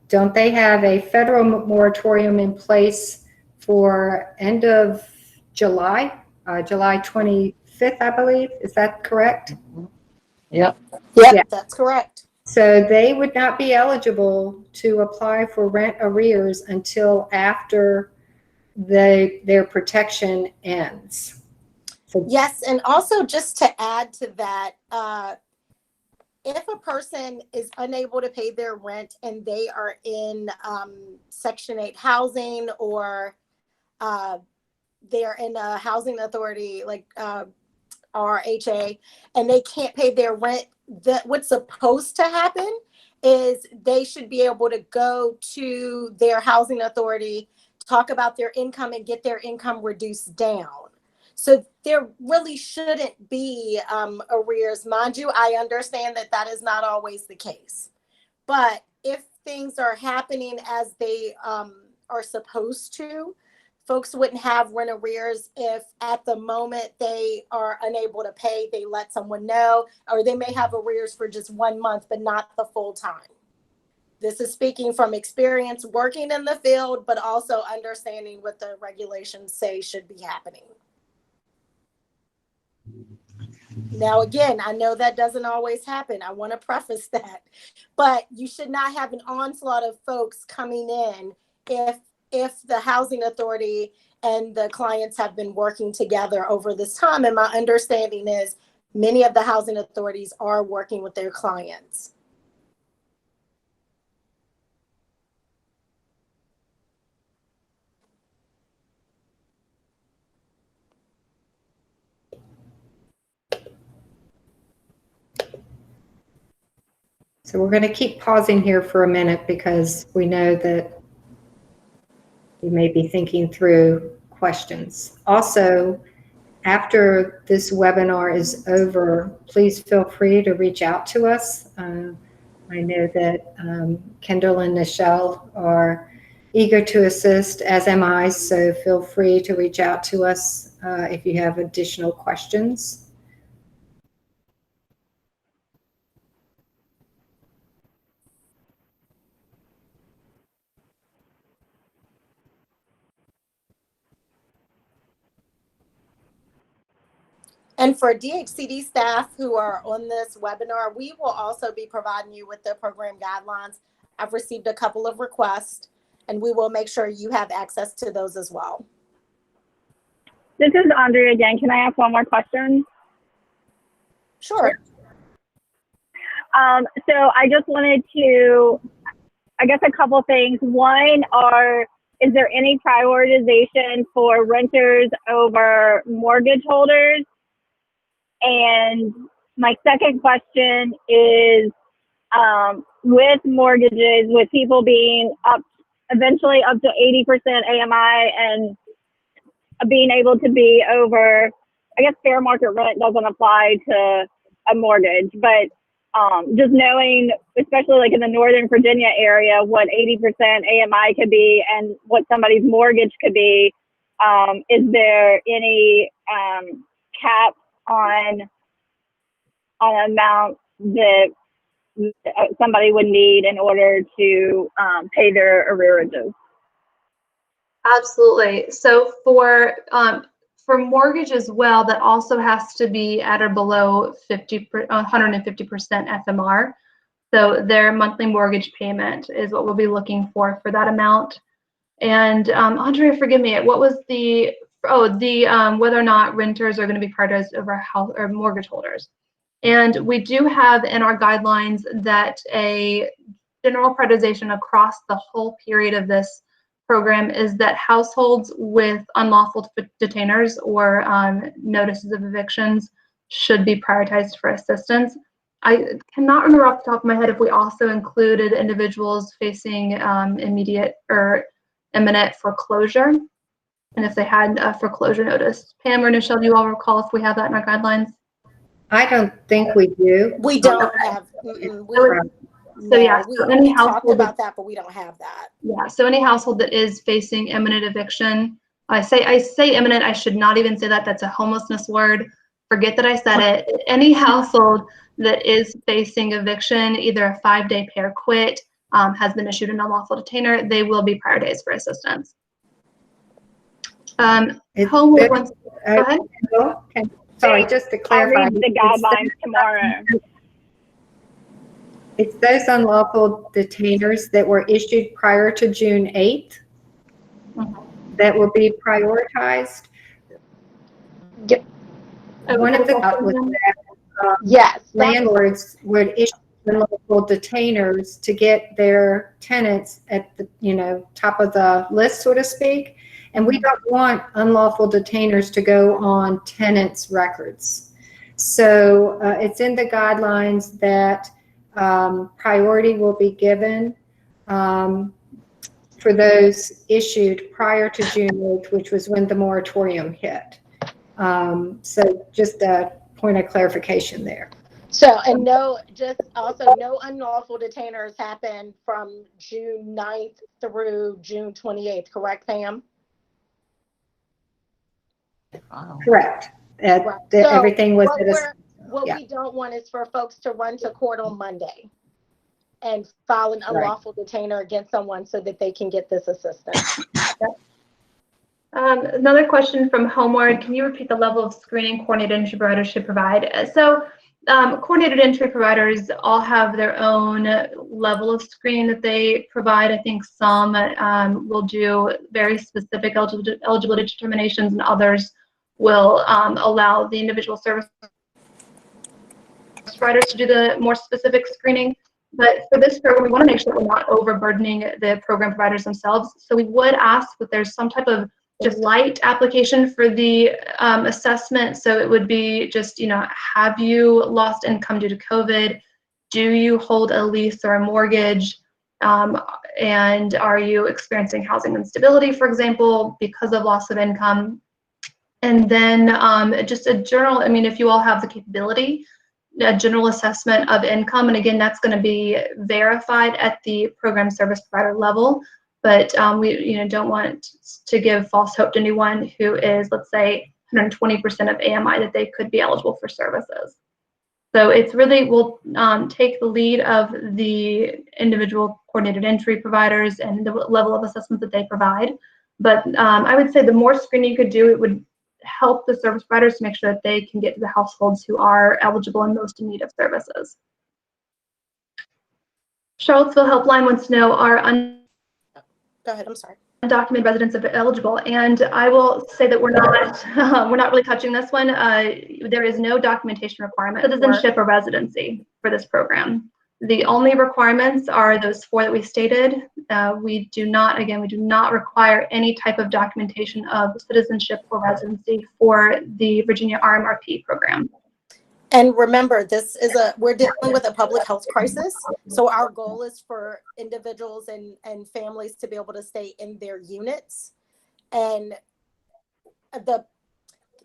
Don't they have a federal moratorium in place for end of July? July 25th, I believe. Is that correct? Yep. Yep, Yeah. that's correct. So they would not be eligible to apply for rent arrears until after their protection ends. So, Yes, and also just to add to that, if a person is unable to pay their rent and they are in Section 8 housing, or they're in a housing authority like RHA, and they can't pay their rent, what's supposed to happen is they should be able to go to their housing authority, talk about their income, and get their income reduced down. So there really shouldn't be arrears. Mind you, I understand that that is not always the case. But if things are happening as they are supposed to, folks wouldn't have rent arrears if at the moment they are unable to pay, they let someone know, or they may have arrears for just 1 month, but not the full time. This is speaking from experience working in the field, but also understanding what the regulations say should be happening. Now, again, I know that doesn't always happen. I want to preface that, but you should not have an onslaught of folks coming in if the housing authority and the clients have been working together over this time. And my understanding is many of the housing authorities are working with their clients. So we're going to keep pausing here for a minute because we know that you may be thinking through questions. Also, after this webinar is over, please feel free to reach out to us. I know that Kendall and Nichelle are eager to assist, as am I, so feel free to reach out to us if you have additional questions. And for DHCD staff who are on this webinar, we will also be providing you with the program guidelines. I've received a couple of requests, and we will make sure you have access to those as well. This is Andrea again. Can I ask one more question? Sure. So I just wanted to, I guess, a couple things. One, is there any prioritization for renters over mortgage holders? And my second question is, with mortgages, with people being eventually up to 80% AMI and being able to be over, I guess fair market rent doesn't apply to a mortgage, but just knowing, especially like in the Northern Virginia area, what 80% AMI could be and what somebody's mortgage could be, is there any cap on amount that somebody would need in order to pay their arrearages? Absolutely. So for mortgage as well, that also has to be at or below 150% FMR. So their monthly mortgage payment is what we'll be looking for that amount. And Andrea, forgive me, what was the whether or not renters are going to be prioritized over house or mortgage holders. And we do have in our guidelines that general prioritization across the whole period of this program is that households with unlawful detainers or notices of evictions should be prioritized for assistance. I cannot remember off the top of my head if we also included individuals facing immediate or imminent foreclosure, and if they had a foreclosure notice. Pam or Nichelle, do you all recall if we have that in our guidelines? I don't think we do. We don't have. Any we talked household about that, but we don't have that. Yeah, so any household that is facing imminent eviction, I say imminent, I should not even say that, that's a homelessness word. Forget that I said it. Any household that is facing eviction, either a 5-day pay or quit, has been issued an unlawful detainer, they will be prioritized for assistance. Homewood wants, go ahead. Okay. Sorry, just to I'll clarify. read the guidelines tomorrow. It's those unlawful detainers that were issued prior to June 8th that will be prioritized. Yep. One of the thoughts was that Yes. landlords would issue unlawful detainers to get their tenants at the top of the list, so to speak. And we don't want unlawful detainers to go on tenants' records. So it's in the guidelines that priority will be given for those issued prior to June 8th, which was when the moratorium hit. So just a point of clarification there. So, and no unlawful detainers happen from June 9th through June 28th, correct, Pam? Correct. Right. So Everything was what we don't want is for folks to run to court on Monday and file an unlawful detainer against someone so that they can get this assistance. Another question from Homeward. Can you repeat the level of screening coordinated entry providers should provide? So coordinated entry providers all have their own level of screening that they provide. I think some will do very specific eligibility determinations, and others will allow the individual service providers to do the more specific screening. But for this program, we want to make sure that we're not overburdening the program providers themselves. So we would ask that there's some type of just light application for the assessment. So it would be just, have you lost income due to COVID? Do you hold a lease or a mortgage? And are you experiencing housing instability, for example, because of loss of income? And then just a general, if you all have the capability, a general assessment of income. And again, that's going to be verified at the program service provider level. But we don't want to give false hope to anyone who is, let's say, 120% of AMI that they could be eligible for services. So it's really, we'll take the lead of the individual coordinated entry providers and the level of assessment that they provide. But I would say the more screening you could do, it would help the service providers to make sure that they can get to the households who are eligible and most in need of services. Charlottesville Helpline wants to know, Go ahead, I'm sorry. Undocumented residents are eligible, and I will say that we're not really touching this one. There is no documentation requirement, citizenship or residency for this program. The only requirements are those 4 that we stated. We do not require any type of documentation of citizenship or residency for the Virginia RMRP program. And remember, we're dealing with a public health crisis. So our goal is for individuals and families to be able to stay in their units. And the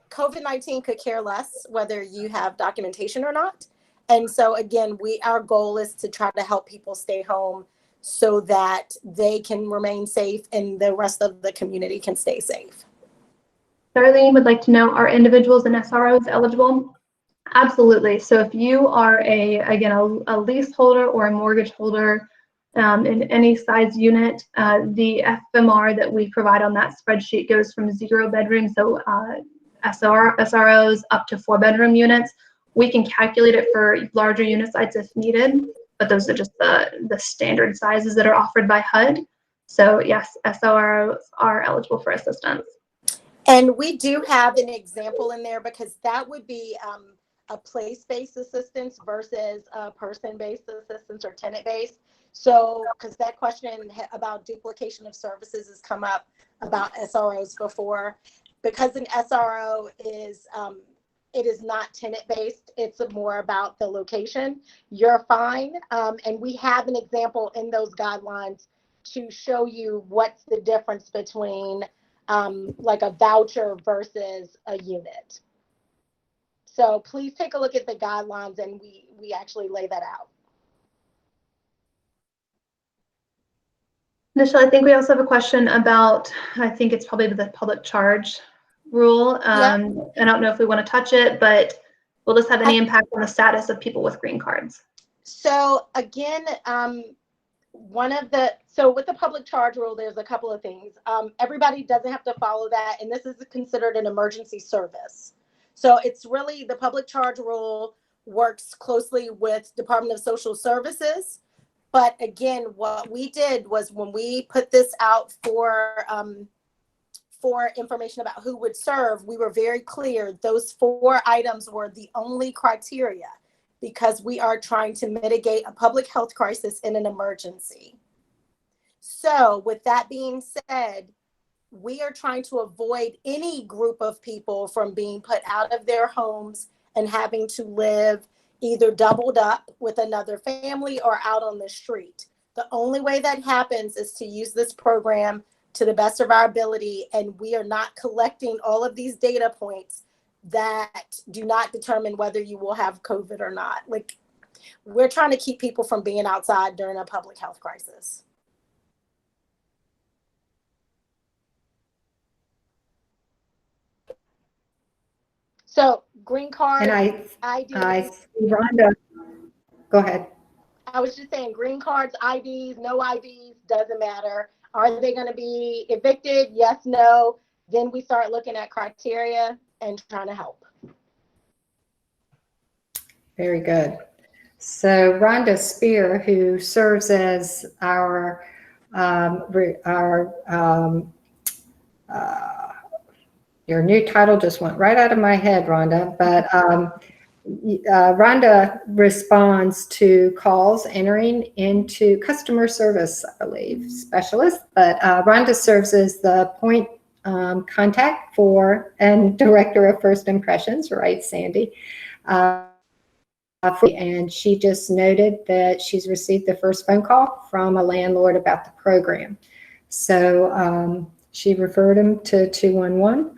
COVID-19 could care less whether you have documentation or not. And so again, our goal is to try to help people stay home so that they can remain safe and the rest of the community can stay safe. Darlene would like to know, are individuals and SROs eligible? Absolutely. So if you are a leaseholder or a mortgage holder in any size unit, the FMR that we provide on that spreadsheet goes from 0 bedrooms, so SROs up to 4-bedroom units. We can calculate it for larger unit sites if needed, but those are just the standard sizes that are offered by HUD. So yes, SROs are eligible for assistance. And we do have an example in there because that would be a place-based assistance versus a person-based assistance or tenant-based. So, because that question about duplication of services has come up about SROs before, because an SRO is, it is not tenant based, it's more about the location, you're fine. And we have an example in those guidelines to show you what's the difference between like a voucher versus a unit. So please take a look at the guidelines, and we actually lay that out. Nichelle, I think we also have a question about, I think it's probably the public charge rule. I don't know if we want to touch it, but will this have any impact on the status of people with green cards? So again, so with the public charge rule, there's a couple of things. Everybody doesn't have to follow that, and this is considered an emergency service. So it's really, the public charge rule works closely with Department of Social Services. But again, what we did was when we put this out for information about who would serve, we were very clear those 4 items were the only criteria, because we are trying to mitigate a public health crisis in an emergency. So with that being said, we are trying to avoid any group of people from being put out of their homes and having to live either doubled up with another family or out on the street. The only way that happens is to use this program to the best of our ability, and we are not collecting all of these data points that do not determine whether you will have COVID or not. Like, we're trying to keep people from being outside during a public health crisis. So green card, And ID. I see Rhonda. Go ahead. I was just saying, green cards, IDs, no IDs, doesn't matter. Are they going to be evicted? Yes, no. Then we start looking at criteria and trying to help. Very good. So Rhonda Spear, who serves as our your new title just went right out of my head, Rhonda, but Rhonda responds to calls entering into customer service, I believe, specialist, but Rhonda serves as the point contact for and director of first impressions, right, Sandy? And she just noted that she's received the first phone call from a landlord about the program. So she referred him to 211.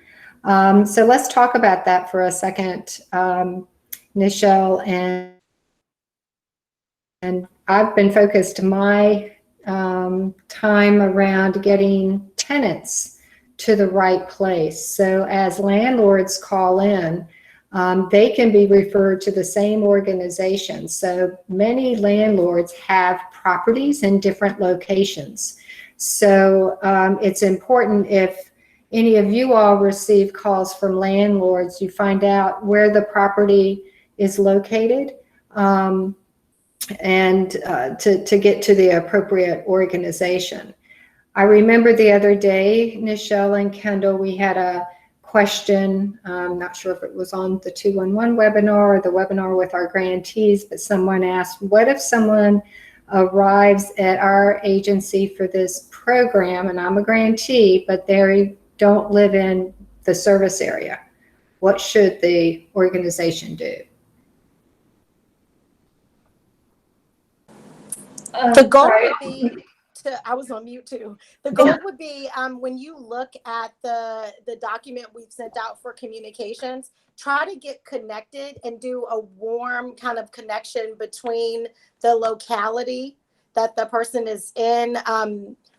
So let's talk about that for a second, Nichelle. And I've been focused my time around getting tenants to the right place. So as landlords call in, they can be referred to the same organization. So many landlords have properties in different locations. So it's important, if any of you all receive calls from landlords, you find out where the property is located and to get to the appropriate organization. I remember the other day, Nichelle and Kendall, we had a question, I'm not sure if it was on the 211 webinar or the webinar with our grantees, but someone asked, what if someone arrives at our agency for this program, and I'm a grantee, but they don't live in the service area? What should the organization do? The goal would be I was on mute too. The goal would be when you look at the document we've sent out for communications, try to get connected and do a warm kind of connection between the locality that the person is in.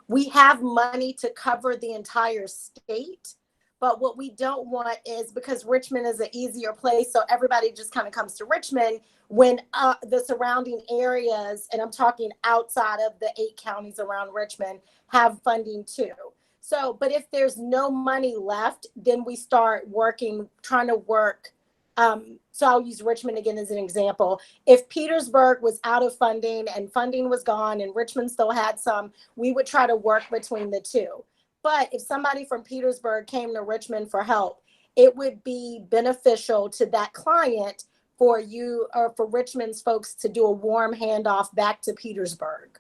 We have money to cover the entire state, but what we don't want is, because Richmond is an easier place, so everybody just kind of comes to Richmond, when the surrounding areas, and I'm talking outside of the 8 counties around Richmond, have funding too. So, but if there's no money left, then we start trying to work. So I'll use Richmond again as an example. If Petersburg was out of funding and funding was gone and Richmond still had some, we would try to work between the two. But if somebody from Petersburg came to Richmond for help, it would be beneficial to that client for you or for Richmond's folks to do a warm handoff back to Petersburg.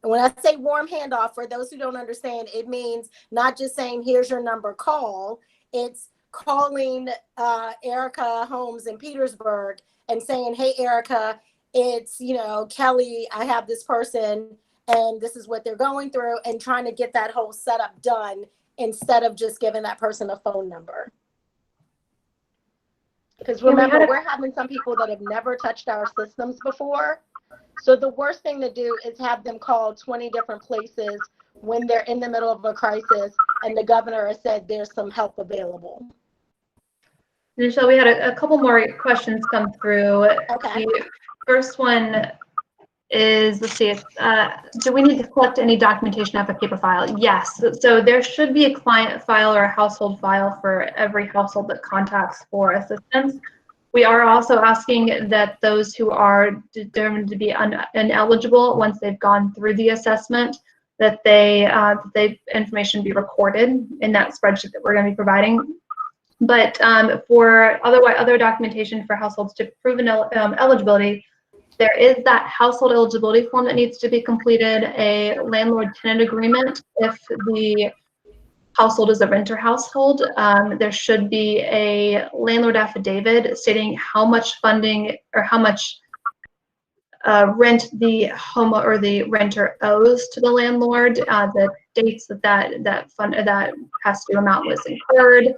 And when I say warm handoff, for those who don't understand, it means not just saying, here's your number, call. It's calling Erica Holmes in Petersburg and saying, hey, Erica, it's, Kelly, I have this person and this is what they're going through, and trying to get that whole setup done instead of just giving that person a phone number. Because remember, we're having some people that have never touched our systems before. So the worst thing to do is have them call 20 different places when they're in the middle of a crisis and the governor has said there's some help available. Michelle, we had a couple more questions come through. Okay. The first one is, let's see, do we need to collect any documentation of a paper file? Yes. So there should be a client file or a household file for every household that contacts for assistance. We are also asking that those who are determined to be ineligible, once they've gone through the assessment, that they information be recorded in that spreadsheet that we're going to be providing. But for other documentation for households to prove eligibility, there is that household eligibility form that needs to be completed, a landlord-tenant agreement if the household is a renter household. There should be a landlord affidavit stating how much funding or how much rent the home or the renter owes to the landlord, the dates that past due amount was incurred.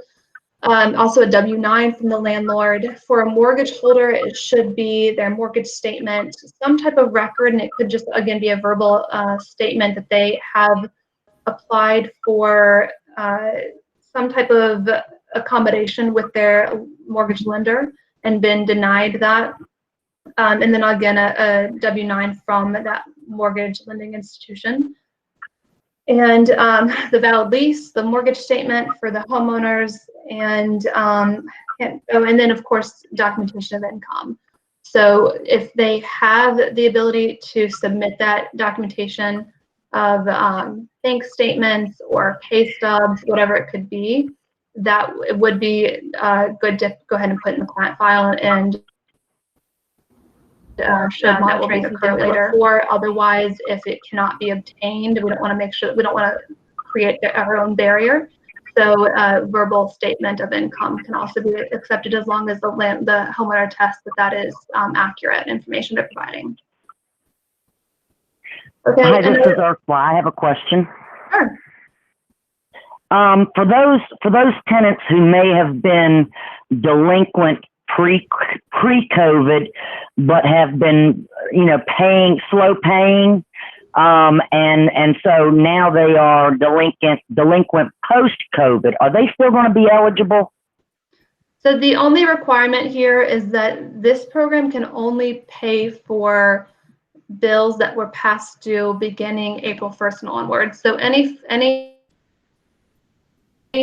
Also a W-9 from the landlord. For a mortgage holder, it should be their mortgage statement, some type of record, and it could just, again, be a verbal statement that they have applied for some type of accommodation with their mortgage lender and been denied that. And then again, a W-9 from that mortgage lending institution. And the valid lease, the mortgage statement for the homeowners, and then of course documentation of income. So if they have the ability to submit that documentation of bank statements or pay stubs, whatever it could be, that it would be good to go ahead and put in the client file, and should not be occur later. Or otherwise, if it cannot be obtained, we don't want to create our own barrier. So verbal statement of income can also be accepted as long as the homeowner tests that is accurate information they're providing. Okay. Hi, this is Ursula. I have a question. Sure. For those tenants who may have been delinquent pre-COVID, but have been, slow paying, and so now they are delinquent post-COVID, are they still going to be eligible? So the only requirement here is that this program can only pay for bills that were past due beginning April 1st and onward. So any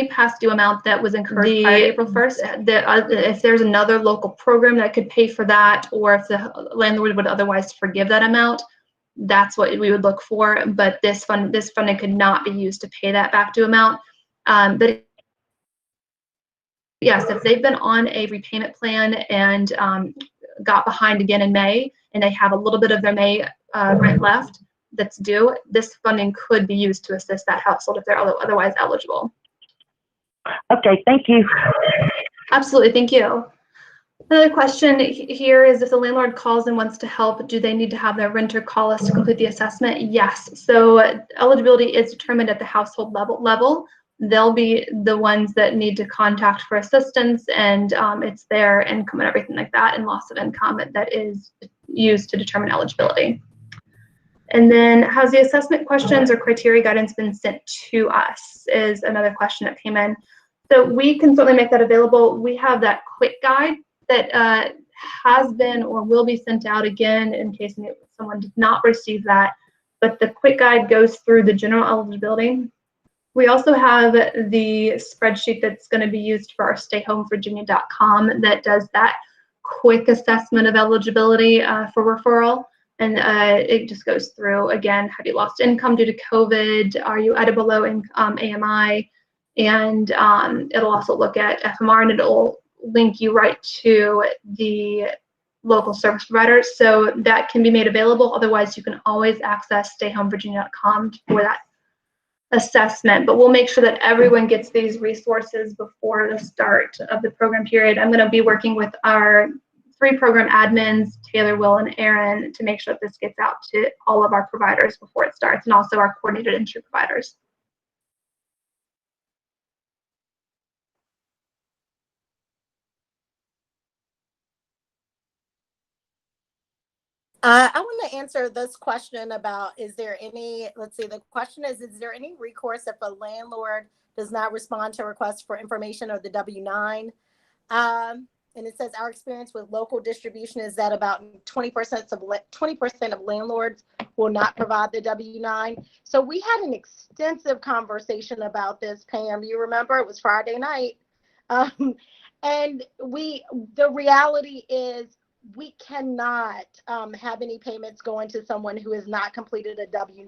past due amount that was incurred prior to April 1st, if there's another local program that could pay for that, or if the landlord would otherwise forgive that amount, that's what we would look for. But this funding could not be used to pay that back due amount. But yes, if they've been on a repayment plan and got behind again in May, and they have a little bit of their May rent left that's due, this funding could be used to assist that household if they're otherwise eligible. Okay, thank you. Absolutely, thank you. Another question here is, if the landlord calls and wants to help, do they need to have their renter call us to complete the assessment? Yes. So eligibility is determined at the household level. They'll be the ones that need to contact for assistance, and it's their income and everything like that, and loss of income that is used to determine eligibility. And then, has the assessment questions or criteria guidance been sent to us, is another question that came in. So we can certainly make that available. We have that quick guide that has been or will be sent out again in case someone did not receive that. But the quick guide goes through the general eligibility. We also have the spreadsheet that's going to be used for our stayhomevirginia.com that does that quick assessment of eligibility for referral. And it just goes through, again, have you lost income due to COVID? Are you at or below AMI? And it'll also look at FMR, and it'll link you right to the local service providers. So that can be made available. Otherwise, you can always access stayhomevirginia.com for that assessment. But we'll make sure that everyone gets these resources before the start of the program period. I'm going to be working with our 3 program admins, Taylor, Will, and Aaron, to make sure that this gets out to all of our providers before it starts, and also our coordinated entry providers. I want to answer this question about, is there any, let's see, the question is there any recourse if a landlord does not respond to requests for information or the W-9? And it says our experience with local distribution is that about 20% of landlords will not provide the W-9. So we had an extensive conversation about this, Pam. You remember it was Friday night. And the reality is we cannot have any payments going to someone who has not completed a W-9.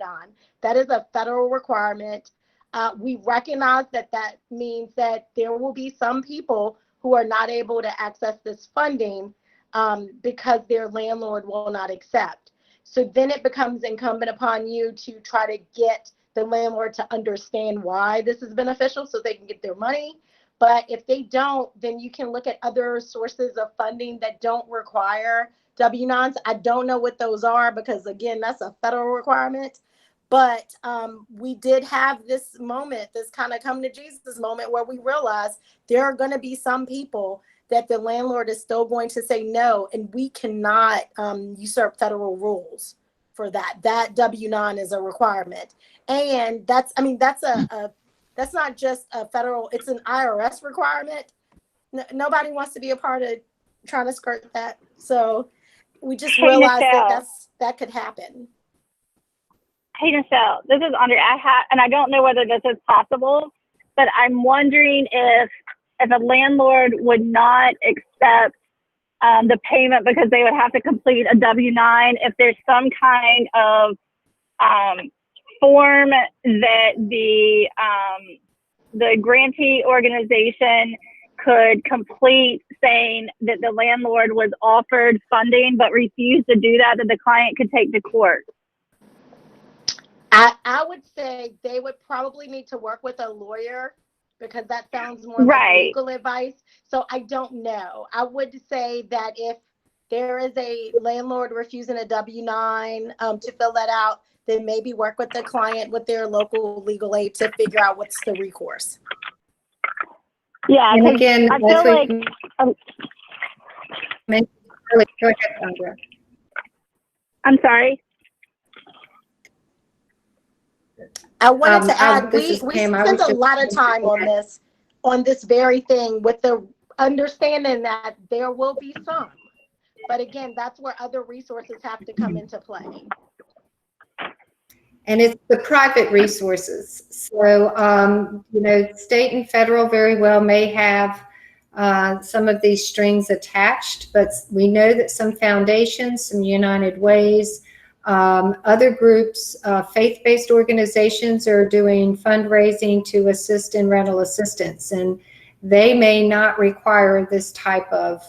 That is a federal requirement. We recognize that that means that there will be some people who are not able to access this funding because their landlord will not accept. So then it becomes incumbent upon you to try to get the landlord to understand why this is beneficial so they can get their money. But if they don't, then you can look at other sources of funding that don't require W-9s. I don't know what those are because, again, that's a federal requirement. But we did have this moment, this kind of come to Jesus moment, where we realized there are going to be some people that the landlord is still going to say no, and we cannot usurp federal rules for that. That W-9 is a requirement. And that's that's not just a federal, it's an IRS requirement. Nobody wants to be a part of trying to skirt that. So we just realized that could happen. Hey, Michelle, this is Andre. And I don't know whether this is possible, but I'm wondering if a landlord would not accept the payment because they would have to complete a W-9, if there's some kind of form that the grantee organization could complete saying that the landlord was offered funding but refused to do that the client could take to court. I would say they would probably need to work with a lawyer because that sounds more like legal advice. So I don't know. I would say that if there is a landlord refusing a W-9 to fill that out, then maybe work with the client with their local legal aid to figure out what's the recourse. Yeah, and again, I feel like go ahead, Sandra. I'm sorry. I wanted to add, we Pam, spent a lot of time on this very thing with the understanding that there will be some. But again, that's where other resources have to come into play. And it's the private resources. So, state and federal very well may have some of these strings attached, but we know that some foundations, some United Ways, other groups, faith-based organizations are doing fundraising to assist in rental assistance, and they may not require this type of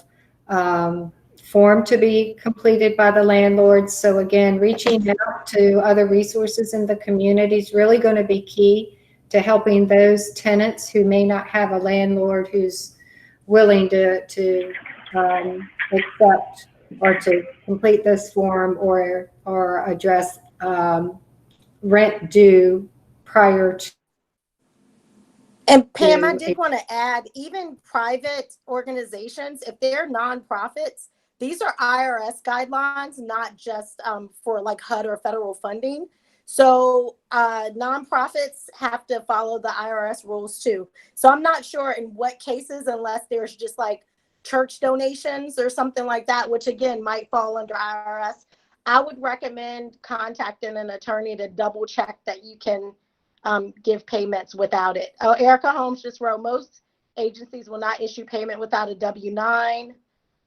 form to be completed by the landlord. So again, reaching out to other resources in the community is really going to be key to helping those tenants who may not have a landlord who's willing to accept or to complete this form or address rent due prior to. And Pam, I did want to add, even private organizations, if they're nonprofits, these are IRS guidelines, not just for like HUD or federal funding. So nonprofits have to follow the IRS rules too. So I'm not sure in what cases, unless there's just like church donations or something like that, which again might fall under IRS. I would recommend contacting an attorney to double check that you can give payments without it. Oh, Erica Holmes just wrote, most agencies will not issue payment without a W-9.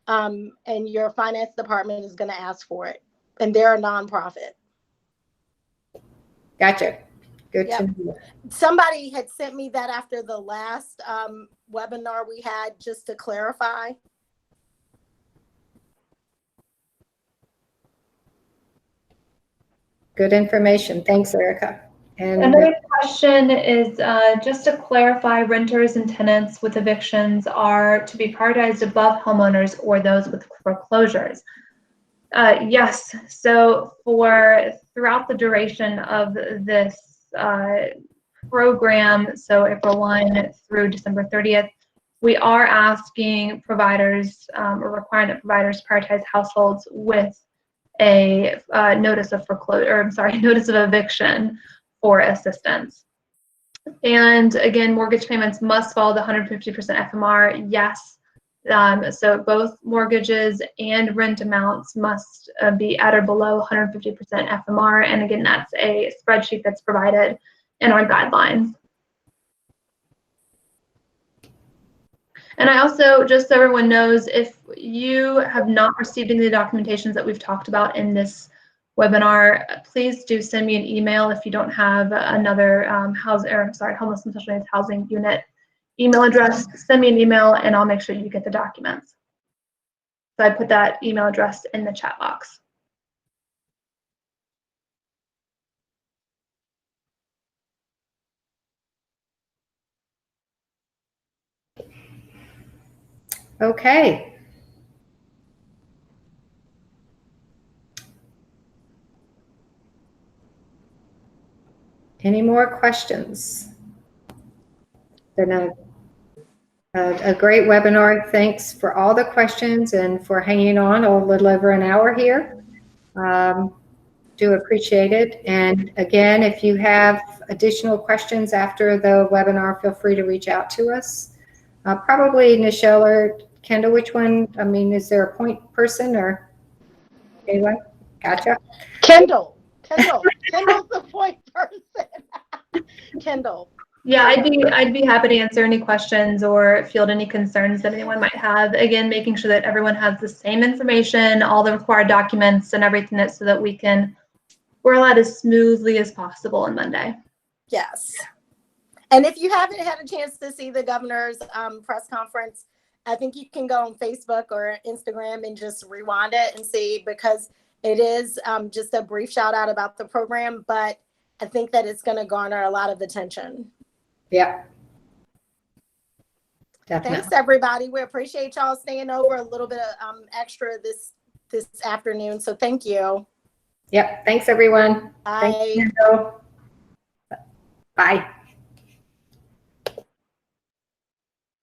And your finance department is going to ask for it, and they're a nonprofit. Gotcha. Good to know. Somebody had sent me that after the last webinar we had, just to clarify. Good information. Thanks, Erica. And another question is just to clarify, renters and tenants with evictions are to be prioritized above homeowners or those with foreclosures. Yes, so throughout the duration of this program, so April 1 through December 30th, we are asking providers or requiring that providers prioritize households with a notice of eviction for assistance. And again, mortgage payments must follow the 150% FMR. Yes. So both mortgages and rent amounts must be at or below 150% FMR. And again, that's a spreadsheet that's provided in our guidelines. And I also, just so everyone knows, if you have not received any of the documentations that we've talked about in this webinar, please do send me an email if you don't have another homeless and special needs housing unit email address. Send me an email and I'll make sure you get the documents. So I put that email address in the chat box. okay. Any more questions? Been a great webinar. Thanks for all the questions and for hanging on a little over an hour here. Do appreciate it. And again, if you have additional questions after the webinar, feel free to reach out to us. Probably Nichelle or Kendall, which one? I mean, is there a point person or anyone? Gotcha. Kendall's the point person. Kendall. Yeah, I'd be happy to answer any questions or field any concerns that anyone might have. Again, making sure that everyone has the same information, all the required documents and everything, so that we're allowed as smoothly as possible on Monday. Yes. And if you haven't had a chance to see the governor's press conference, I think you can go on Facebook or Instagram and just rewind it and see, because it is just a brief shout out about the program, but I think that it's going to garner a lot of attention. Yeah. Definitely. Thanks, everybody. We appreciate y'all staying over a little bit of extra this afternoon. So thank you. Yep. Thanks, everyone. Bye. Thank you. Bye.